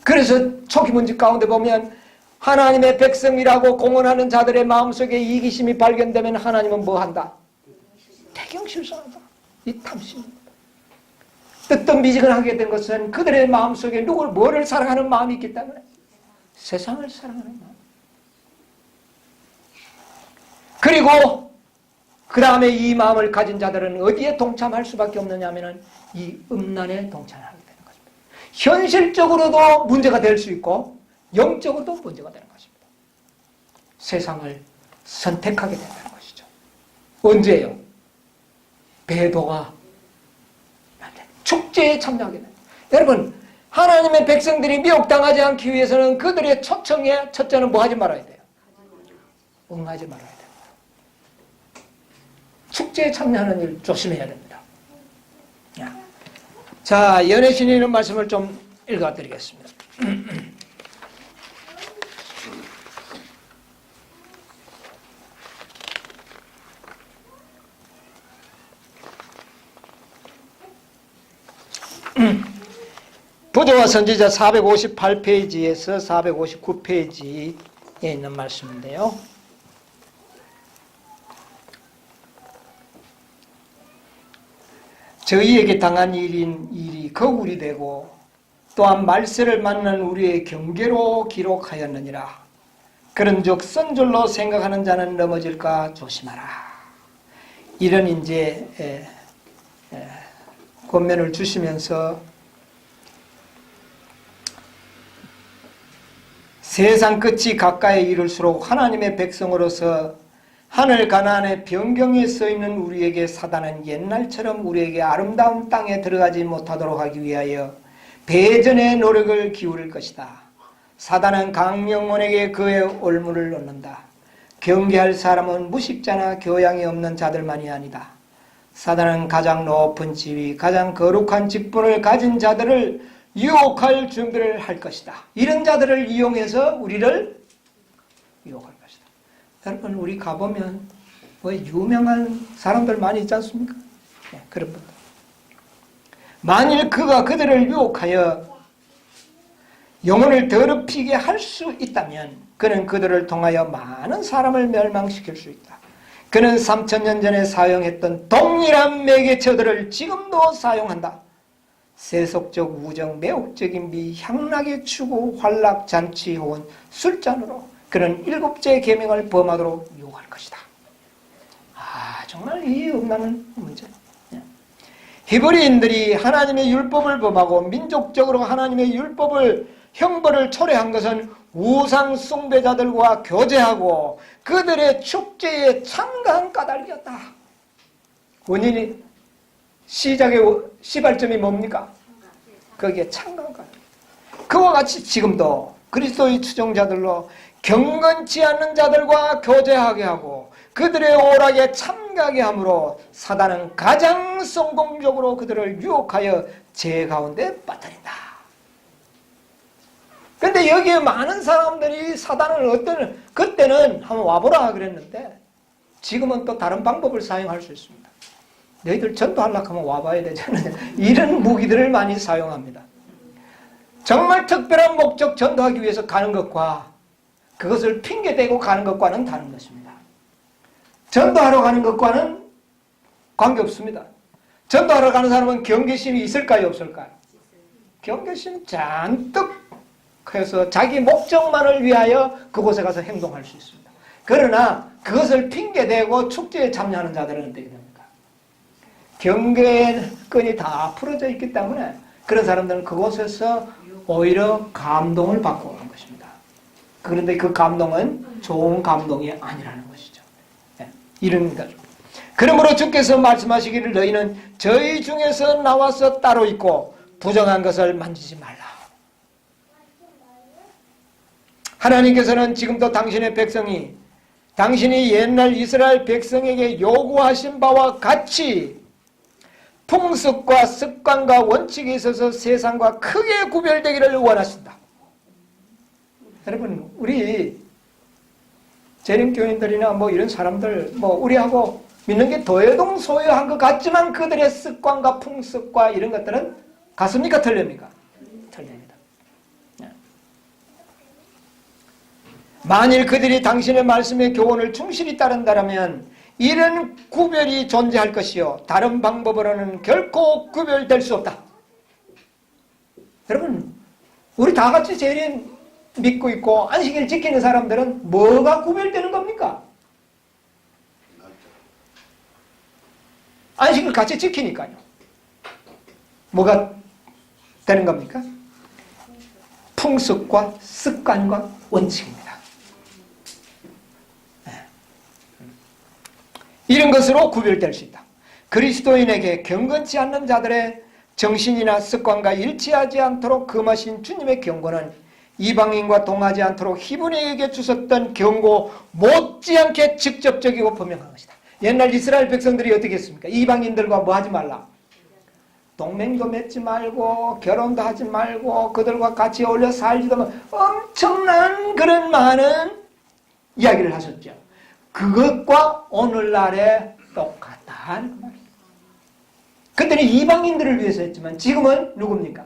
그래서 초기 문제 가운데 보면 하나님의 백성이라고 공언하는 자들의 마음속에 이기심이 발견되면 하나님은 뭐 한다? 대경실선하다. 이 탐심입니다. 뜨뜻미지근하게 된 것은 그들의 마음속에 뭐를 사랑하는 마음이 있기 때문에 세상을 사랑하는 마음. 그리고 그 다음에 이 마음을 가진 자들은 어디에 동참할 수밖에 없느냐 하면 이 음란에 동참하게 되는 것입니다. 현실적으로도 문제가 될 수 있고 영적으로도 문제가 되는 것입니다. 세상을 선택하게 된다는 것이죠. 언제예요? 배도가 축제에 참여하게 됩니다. 여러분, 하나님의 백성들이 미혹당하지 않기 위해서는 그들의 초청에 첫째는 뭐 하지 말아야 돼요? 응하지 말아야 돼요. 축제에 참여하는 일 조심해야 됩니다. 자, 연애신이 있는 말씀을 좀 읽어드리겠습니다. 부조와 선지자 458페이지에서 459페이지에 있는 말씀인데요. 저희에게 당한 일이 거울이 되고 또한 말세를 만난 우리의 경계로 기록하였느니라. 그런즉 선줄로 생각하는 자는 넘어질까 조심하라. 이런 이제 권면을 주시면서 세상 끝이 가까이 이를수록 하나님의 백성으로서 하늘 가나안의 변경에 써있는 우리에게 사단은 옛날처럼 우리에게 아름다운 땅에 들어가지 못하도록 하기 위하여 배전의 노력을 기울일 것이다. 사단은 강명원에게 그의 올무를 놓는다. 경계할 사람은 무식자나 교양이 없는 자들만이 아니다. 사단은 가장 높은 지위, 가장 거룩한 직분을 가진 자들을 유혹할 준비를 할 것이다. 이런 자들을 이용해서 우리를 유혹할 것이다. 여러분, 우리 가보면 뭐 유명한 사람들 많이 있지 않습니까? 네, 그런 분들. 만일 그가 그들을 유혹하여 영혼을 더럽히게 할 수 있다면 그는 그들을 통하여 많은 사람을 멸망시킬 수 있다. 그는 3000년 전에 사용했던 동일한 매개처들을 지금도 사용한다. 세속적 우정, 매혹적인 미, 향락의 추구, 환락, 잔치, 혹은 술잔으로 그는 7째 계명을 범하도록 유혹할 것이다. 정말 이해 없나는 문제. 히브리인들이 하나님의 율법을 범하고 민족적으로 하나님의 율법을 형벌을 초래한 것은 우상 숭배자들과 교제하고 그들의 축제에 참가한 까닭이었다. 원인이 시발점이 뭡니까? 거기에 참가한 까닭. 그와 같이 지금도 그리스도의 추종자들로 경건치 않는 자들과 교제하게 하고 그들의 오락에 참가하게 함으로 사단은 가장 성공적으로 그들을 유혹하여 죄 가운데 빠뜨린다. 그런데 여기에 많은 사람들이 사단을 그때는 한번 와보라 그랬는데 지금은 또 다른 방법을 사용할 수 있습니다. 너희들 전도하려고 하면 와봐야 되잖아요. 이런 무기들을 많이 사용합니다. 정말 특별한 목적 전도하기 위해서 가는 것과 그것을 핑계대고 가는 것과는 다른 것입니다. 전도하러 가는 것과는 관계없습니다. 전도하러 가는 사람은 경계심이 있을까요? 없을까요? 경계심 잔뜩 해서 자기 목적만을 위하여 그곳에 가서 행동할 수 있습니다. 그러나 그것을 핑계대고 축제에 참여하는 자들은 어떻게 됩니까? 경계의 끈이 다 풀어져 있기 때문에 그런 사람들은 그곳에서 오히려 감동을 받고 오는 것입니다. 그런데 그 감동은 좋은 감동이 아니라는 것이죠. 이런 거죠. 그러므로 주께서 말씀하시기를 너희는 저희 중에서 나와서 따로 있고 부정한 것을 만지지 말라. 하나님께서는 지금도 당신의 백성이 당신이 옛날 이스라엘 백성에게 요구하신 바와 같이 풍습과 습관과 원칙에 있어서 세상과 크게 구별되기를 원하신다. 여러분, 우리 재림교인들이나 뭐 이런 사람들, 뭐 우리하고 믿는 게 도회동소유한 것 같지만 그들의 습관과 풍습과 이런 것들은 같습니까? 틀립니까? 틀립니다. 만일 그들이 당신의 말씀의 교훈을 충실히 따른다면 이런 구별이 존재할 것이요 다른 방법으로는 결코 구별될 수 없다. 여러분, 우리 다 같이 재림 믿고 있고 안식일 지키는 사람들은 뭐가 구별되는 겁니까? 안식을 같이 지키니까요. 뭐가 되는 겁니까? 풍습과 습관과 원칙입니다. 이런 것으로 구별될 수 있다. 그리스도인에게 경건치 않는 자들의 정신이나 습관과 일치하지 않도록 금하신 주님의 경고는 이방인과 동하지 않도록 히브리에게 주셨던 경고 못지않게 직접적이고 분명한 것이다. 옛날 이스라엘 백성들이 어떻게 했습니까? 이방인들과 뭐 하지 말라? 동맹도 맺지 말고 결혼도 하지 말고 그들과 같이 어울려 살지도 말고 엄청난 그런 많은 이야기를 하셨죠. 그것과 오늘날에 똑같다는 말이에요. 그때는 이방인들을 위해서 했지만 지금은 누굽니까?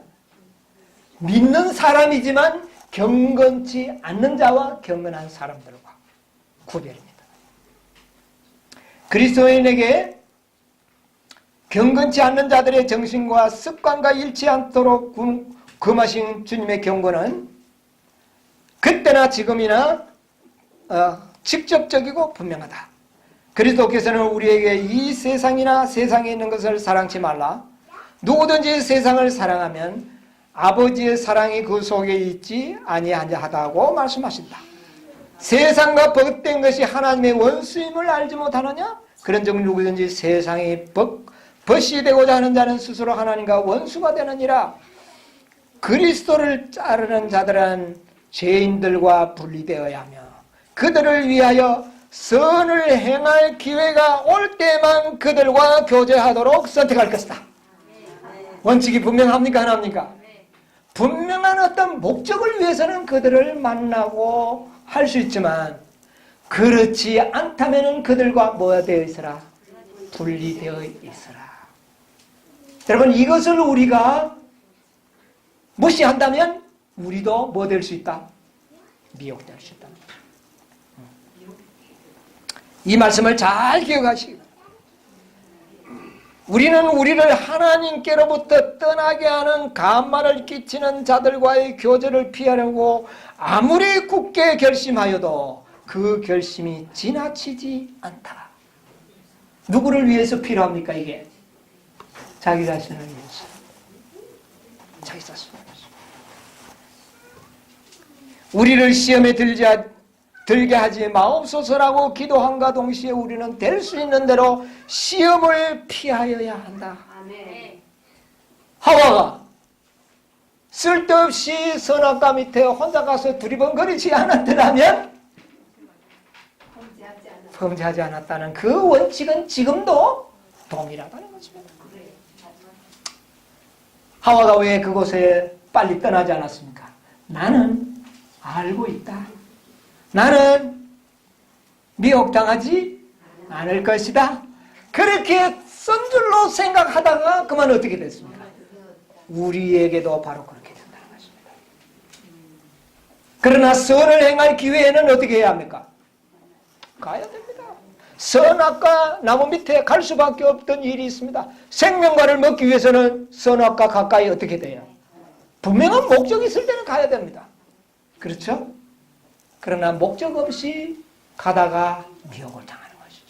믿는 사람이지만 경건치 않는 자와 경건한 사람들과 구별입니다. 그리스도인에게 경건치 않는 자들의 정신과 습관과 일치 않도록 금하신 주님의 경고는 그때나 지금이나 직접적이고 분명하다. 그리스도께서는 우리에게 이 세상이나 세상에 있는 것을 사랑치 말라. 누구든지 세상을 사랑하면 아버지의 사랑이 그 속에 있지 아니하다고 말씀하신다. 세상과 벗된 것이 하나님의 원수임을 알지 못하느냐? 그런즉 누구든지 세상이 벗이 되고자 하는 자는 스스로 하나님과 원수가 되느니라. 그리스도를 따르는 자들은 죄인들과 분리되어야 하며 그들을 위하여 선을 행할 기회가 올 때만 그들과 교제하도록 선택할 것이다. 원칙이 분명합니까? 안 합니까? 분명한 어떤 목적을 위해서는 그들을 만나고 할 수 있지만 그렇지 않다면 그들과 뭐가 되어 있어라? 분리되어 있어라. 여러분, 이것을 우리가 무시한다면 우리도 뭐 될 수 있다? 미혹될 수 있다. 이 말씀을 잘 기억하시기 바랍니다. 우리는 우리를 하나님께로부터 떠나게 하는 감마를 끼치는 자들과의 교제를 피하려고 아무리 굳게 결심하여도 그 결심이 지나치지 않다. 누구를 위해서 필요합니까, 이게? 자기 자신을 위해서. 자기 자신을 위해서. 우리를 시험에 들게 하지 마옵소서라고 기도함과 동시에 우리는 될 수 있는 대로 시험을 피하여야 한다. 하와가 쓸데없이 선악과 밑에 혼자 가서 두리번거리지 않았더라면 범죄하지 않았다는 그 원칙은 지금도 동일하다는 것입니다. 하와가 왜 그곳에 빨리 떠나지 않았습니까? 나는 알고 있다. 나는 미혹당하지 않을 것이다. 그렇게 쓴 줄로 생각하다가 그만 어떻게 됐습니까? 우리에게도 바로 그렇게 된다는 것입니다. 그러나 선을 행할 기회에는 어떻게 해야 합니까? 가야 됩니다. 선악과 나무 밑에 갈 수밖에 없던 일이 있습니다. 생명과를 먹기 위해서는 선악과 가까이 어떻게 돼요? 분명한 목적이 있을 때는 가야 됩니다. 그렇죠? 그러나 목적 없이 가다가 미혹을 당하는 것이죠.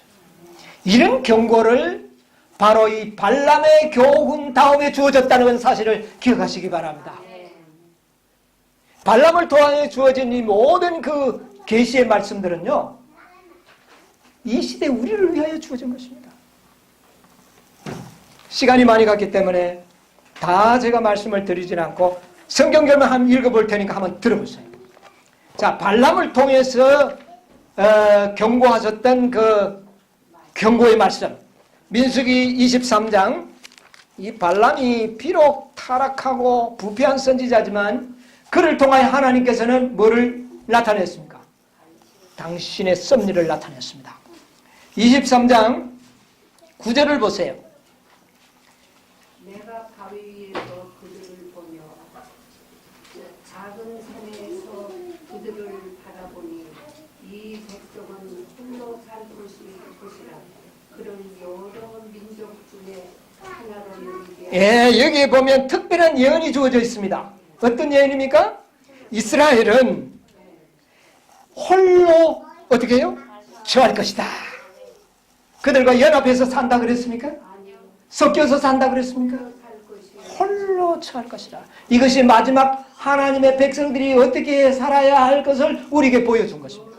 이런 경고를 바로 이 발람의 교훈 다음에 주어졌다는 사실을 기억하시기 바랍니다. 발람을 통해 주어진 이 모든 그 계시의 말씀들은요, 이 시대 우리를 위하여 주어진 것입니다. 시간이 많이 갔기 때문에 다 제가 말씀을 드리진 않고 성경 결말 한번 읽어볼 테니까 한번 들어보세요. 자, 발람을 통해서 경고하셨던 그 경고의 말씀, 민수기 23장. 이 발람이 비록 타락하고 부패한 선지자지만 그를 통하여 하나님께서는 뭐를 나타냈습니까? 당신의 섭리를 나타냈습니다. 23장 9절을 보세요. 내가 바위 위에서 그들을 보며 작은 산에서 그들을 바라보니 이 백성은 홀로 살 것이라. 그런 여러 민족 중에 하나로 여기게. 여기에 보면 특별한 예언이 주어져 있습니다. 어떤 예언입니까? 이스라엘은 홀로 어떻게 해요? 처할 것이다. 그들과 연합해서 산다 그랬습니까? 섞여서 산다 그랬습니까? 홀로 처할 것이다. 이것이 마지막 하나님의 백성들이 어떻게 살아야 할 것을 우리에게 보여준 것입니다.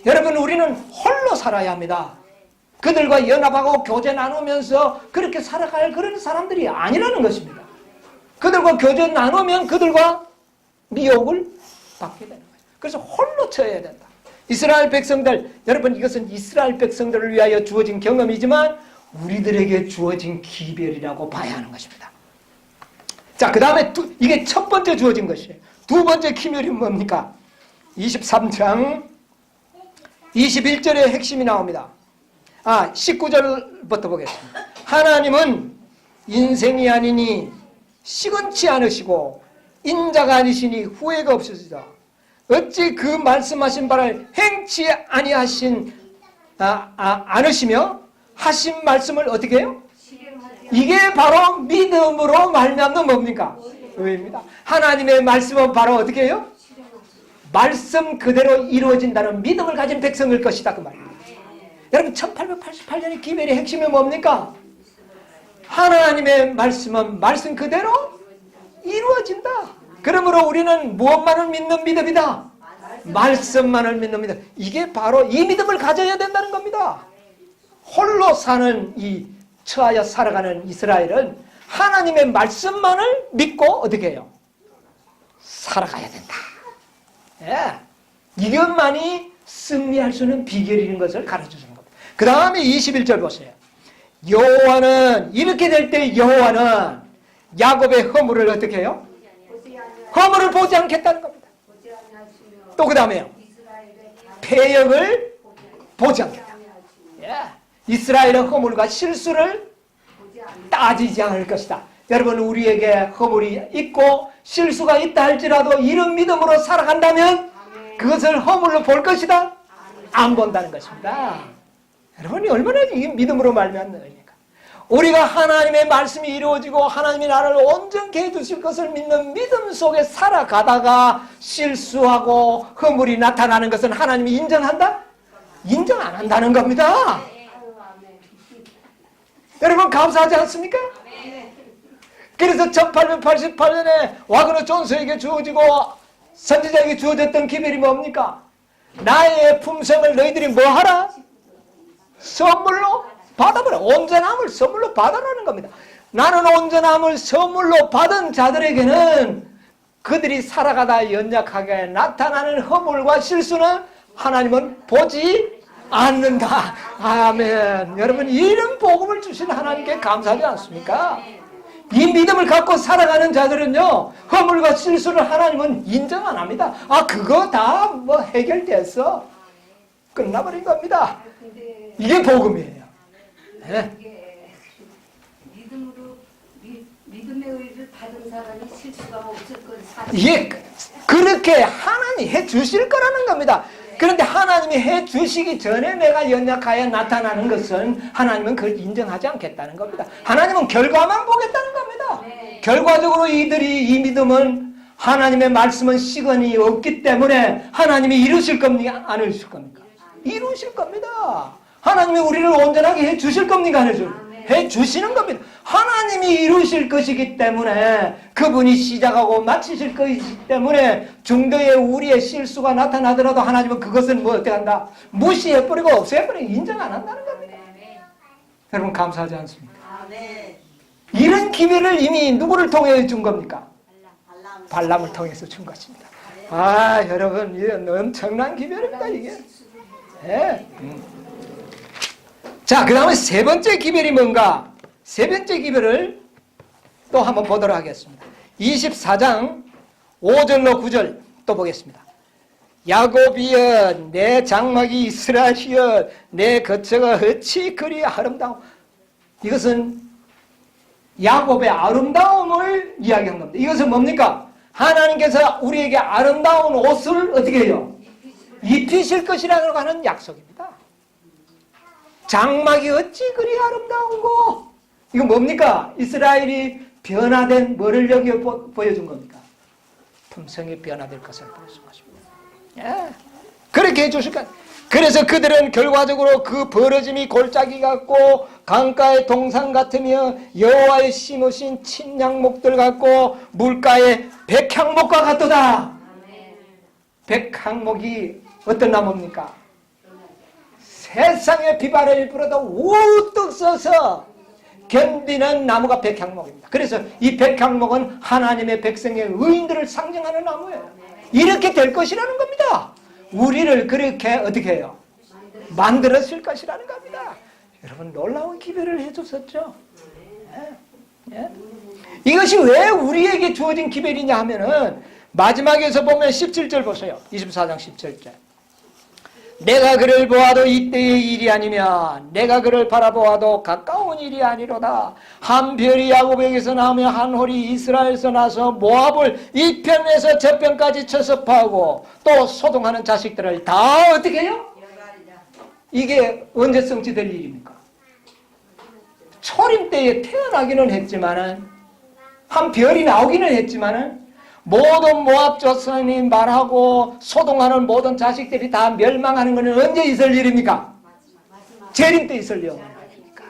여러분, 우리는 홀로 살아야 합니다. 그들과 연합하고 교제 나누면서 그렇게 살아갈 그런 사람들이 아니라는 것입니다. 그들과 교제 나누면 그들과 미혹을 받게 되는 거예요. 그래서 홀로 처해야 된다. 이스라엘 백성들, 여러분, 이것은 이스라엘 백성들을 위하여 주어진 경험이지만 우리들에게 주어진 기별이라고 봐야 하는 것입니다. 자, 그 다음에 이게 첫 번째 주어진 것이에요. 두 번째 기별이 뭡니까? 23장 21절의 핵심이 나옵니다. 19절부터 보겠습니다. 하나님은 인생이 아니니 시건치 않으시고 인자가 아니시니 후회가 없으시다. 어찌 그 말씀하신 바를 행치 않으시며 하신 말씀을 어떻게 해요? 이게 바로 믿음으로 말미암는 뭡니까? 의입니다. 하나님의 말씀은 바로 어떻게 해요? 말씀 그대로 이루어진다는 믿음을 가진 백성일 것이다, 그 말입니다. 여러분, 1888년의 기별의 핵심이 뭡니까? 하나님의 말씀은 말씀 그대로 이루어진다. 그러므로 우리는 무엇만을 믿는 믿음이다? 말씀만을 믿는 믿음. 이게 바로 이 믿음을 가져야 된다는 겁니다. 홀로 사는 이 처하여 살아가는 이스라엘은 하나님의 말씀만을 믿고 어떻게 해요? 살아가야 된다. 예. 이것만이 승리할 수 있는 비결인 것을 가르쳐주는 겁니다. 그 다음에 21절 보세요. 여호와는 이렇게 될 때 여호와는 야곱의 허물을 어떻게 해요? 허물을 보지 않겠다는 겁니다. 또 그 다음에요. 패역을 보지 않겠다. 예. 이스라엘의 허물과 실수를 따지지 않을 것이다. 여러분 우리에게 허물이 있고 실수가 있다 할지라도 이런 믿음으로 살아간다면 그것을 허물로 볼 것이다? 안 본다는 것입니다. 여러분이 얼마나 이 믿음으로 말미암느냐. 우리가 하나님의 말씀이 이루어지고 하나님이 나를 온전케 해주실 것을 믿는 믿음 속에 살아가다가 실수하고 허물이 나타나는 것은 하나님이 인정한다? 인정 안 한다는 겁니다. 여러분 감사하지 않습니까? 그래서 1888년에 와그너 존스에게 주어지고 선지자에게 주어졌던 기별이 뭡니까? 나의 품성을 너희들이 뭐하라? 선물로 받아버려. 온전함을 선물로 받아라는 겁니다. 나는 온전함을 선물로 받은 자들에게는 그들이 살아가다 연약하게 나타나는 허물과 실수는 하나님은 보지 않는다. 아멘. 여러분 이런 복음을 주신 하나님께 감사하지 않습니까? 이 믿음을 갖고 살아가는 자들은요 허물과 실수를 하나님은 인정 안 합니다. 아 그거 다 뭐 해결됐어. 끝나버린 겁니다. 이게 복음이에요. 네. 믿음의 의를 받은 사람이 실수가 없을 건 사실. 이게 그렇게 하나님이 해 주실 거라는 겁니다. 그런데 하나님이 해 주시기 전에 내가 연약하여 나타나는 것은 하나님은 그걸 인정하지 않겠다는 겁니다. 하나님은 결과만 보겠다는 겁니다. 네. 결과적으로 이들이 이 믿음은 하나님의 말씀은 시간이 없기 때문에 하나님이 이루실 겁니까? 안 이루실 겁니까? 이루실 겁니다. 하나님이 우리를 온전하게 해 주실 겁니까? 안 해 주시는 겁니다. 하나님이 이루실 것이기 때문에 그분이 시작하고 마치실 것이기 때문에 중도에 우리의 실수가 나타나더라도 하나님은 그것은 뭐 어떻게 한다? 무시해버리고 없애버리고 인정 안 한다는 겁니다. 여러분 감사하지 않습니까? 이런 기회를 이미 누구를 통해 준 겁니까? 발람을 통해서 준 것입니다. 아 여러분 이건 엄청난 기별입니다 이게. 네. 자, 그 다음에 세 번째 기별이 뭔가? 세 번째 기별을 또 한번 보도록 하겠습니다. 24장 5절로 9절 또 보겠습니다. 야곱이여 내 장막이 이스라엘이여 내 거처가 어찌 그리 아름다워. 이것은 야곱의 아름다움을 이야기한 겁니다. 이것은 뭡니까? 하나님께서 우리에게 아름다운 옷을 어떻게 해요? 입히실 것이라고 하는 약속입니다. 장막이 어찌 그리 아름다운고. 이거 뭡니까? 이스라엘이 변화된 뭐를 여기 보여준 겁니까? 품성이 변화될 것을 보여준 것입니다. 예. 그렇게 해주실 것. 그래서 그들은 결과적으로 그 벌어짐이 골짜기 같고 강가의 동산 같으며 여호와의 심으신 친양목들 같고 물가의 백향목과 같도다. 백향목이 어떤 나무입니까? 세상의 비바람이 불어도 우뚝 서서 견디는 나무가 백향목입니다. 그래서 이 백향목은 하나님의 백성의 의인들을 상징하는 나무예요. 이렇게 될 것이라는 겁니다. 우리를 그렇게 어떻게 해요? 만들었을 것이라는 겁니다. 여러분 놀라운 기별을 해줬었죠. 예? 예? 이것이 왜 우리에게 주어진 기별이냐 하면은 마지막에서 보면 17절 보세요. 24장 17절. 내가 그를 보아도 이때의 일이 아니면 내가 그를 바라보아도 가까운 일이 아니로다. 한 별이 야곱에게서 나오며 한 홀이 이스라엘에서 나서 모압을 이 편에서 저 편까지 쳐서 파고 또 소동하는 자식들을 다 어떻게 해요? 이게 언제 성취될 일입니까? 초림 때에 태어나기는 했지만은 한 별이 나오기는 했지만은 모든 모압 조선이 말하고 소동하는 모든 자식들이 다 멸망하는 것은 언제 있을 일입니까? 재림 때 있을 일입니까?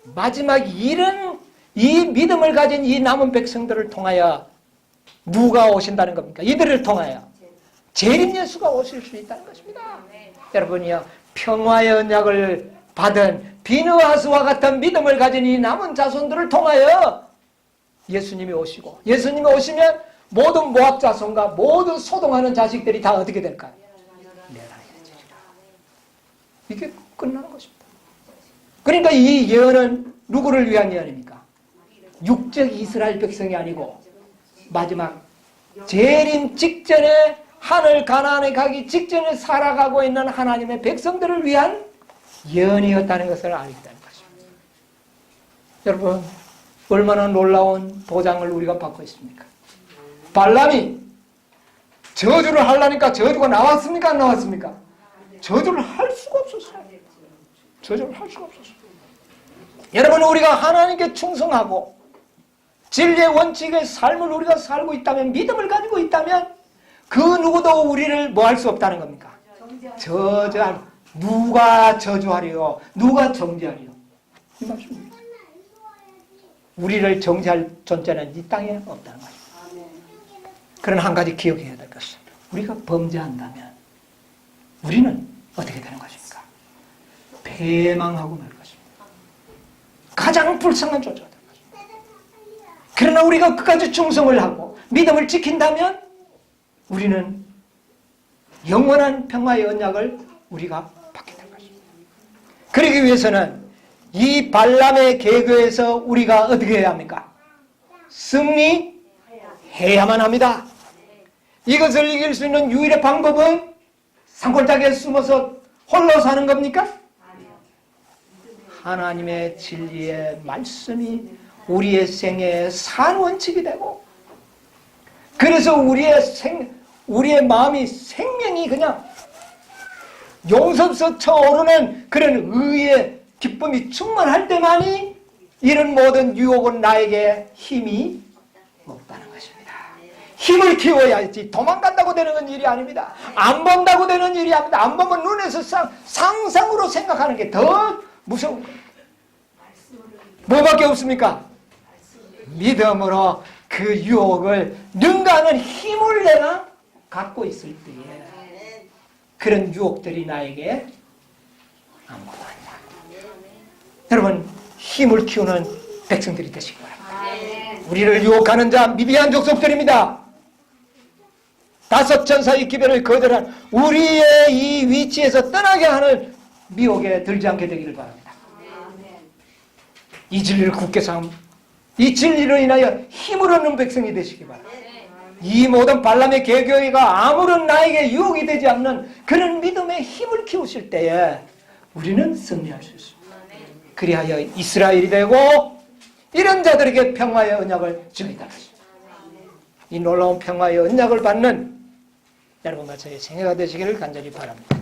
마지막 이런 이 믿음을 가진 이 남은 백성들을 통하여 누가 오신다는 겁니까? 이들을 통하여 재림 예수가 오실 수 있다는 것입니다. 여러분이요, 평화의 언약을 받은 비느하스와 같은 믿음을 가진 이 남은 자손들을 통하여 예수님이 오시고, 예수님이 오시면 모든 모압 자손과 모든 소동하는 자식들이 다 어떻게 될까요? 멸하여지리라. 이게 끝나는 것입니다. 그러니까 이 예언은 누구를 위한 예언입니까? 육적 이스라엘 백성이 아니고 마지막 재림 직전에 하늘 가나안에 가기 직전에 살아가고 있는 하나님의 백성들을 위한 예언이었다는 것을 알게 되는 것입니다. 여러분, 얼마나 놀라운 보장을 우리가 받고 있습니까? 발람이 저주를 하려니까 저주가 나왔습니까? 안 나왔습니까? 저주를 할 수가 없었어요. 저주를 할 수가 없었어요. 여러분, 우리가 하나님께 충성하고 진리의 원칙의 삶을 우리가 살고 있다면, 믿음을 가지고 있다면 그 누구도 우리를 뭐 할 수 없다는 겁니까? 저주할, 누가 저주하리요? 누가 정죄하리요? 이 말씀입니다. 우리를 정죄할 존재는 이 땅에 없다는 것입니다. 그러나 한 가지 기억해야 될 것은, 우리가 범죄한다면 우리는 어떻게 되는 것입니까? 패망하고 말 것입니다. 가장 불쌍한 존재가 되는 것입니다. 그러나 우리가 끝까지 충성을 하고 믿음을 지킨다면 우리는 영원한 평화의 언약을 우리가 받게 될 것입니다. 그러기 위해서는 이 발람의 계교에서 우리가 어떻게 해야 합니까? 승리해야만 합니다. 이것을 이길 수 있는 유일의 방법은 산골짜기에 숨어서 홀로 사는 겁니까? 하나님의 진리의 말씀이 우리의 생애의 산원칙이 되고, 그래서 우리의 마음이 생명이 그냥 용섭서 차오르는 그런 의의 기쁨이 충만할 때만이 이런 모든 유혹은 나에게 힘이 없다는 것입니다. 힘을 키워야지 도망간다고 되는 건 일이 아닙니다. 안 본다고 되는 일이 아닙니다. 안 보면 눈에서 상상으로 생각하는 게 더 무서운 겁니다. 뭐밖에 없습니까? 믿음으로 그 유혹을 능가하는 힘을 내가 갖고 있을 때에 그런 유혹들이 나에게 아무것도 아니다. 여러분, 힘을 키우는 백성들이 되시기 바랍니다. 우리를 유혹하는 자 미비한 족속들입니다. 다섯 천사의 기별을 거절한 우리의 이 위치에서 떠나게 하는 미혹에 들지 않게 되기를 바랍니다. 이 진리를 굳게 삼, 이 진리로 인하여 힘을 얻는 백성이 되시기 바랍니다. 이 모든 발람의 계교가 아무런 나에게 유혹이 되지 않는 그런 믿음의 힘을 키우실 때에 우리는 승리할 수 있습니다. 그리하여 이스라엘이 되고 이런 자들에게 평화의 언약을 주겠다는 것입니다. 이 놀라운 평화의 언약을 받는 여러분과 저의 생애가 되시기를 간절히 바랍니다.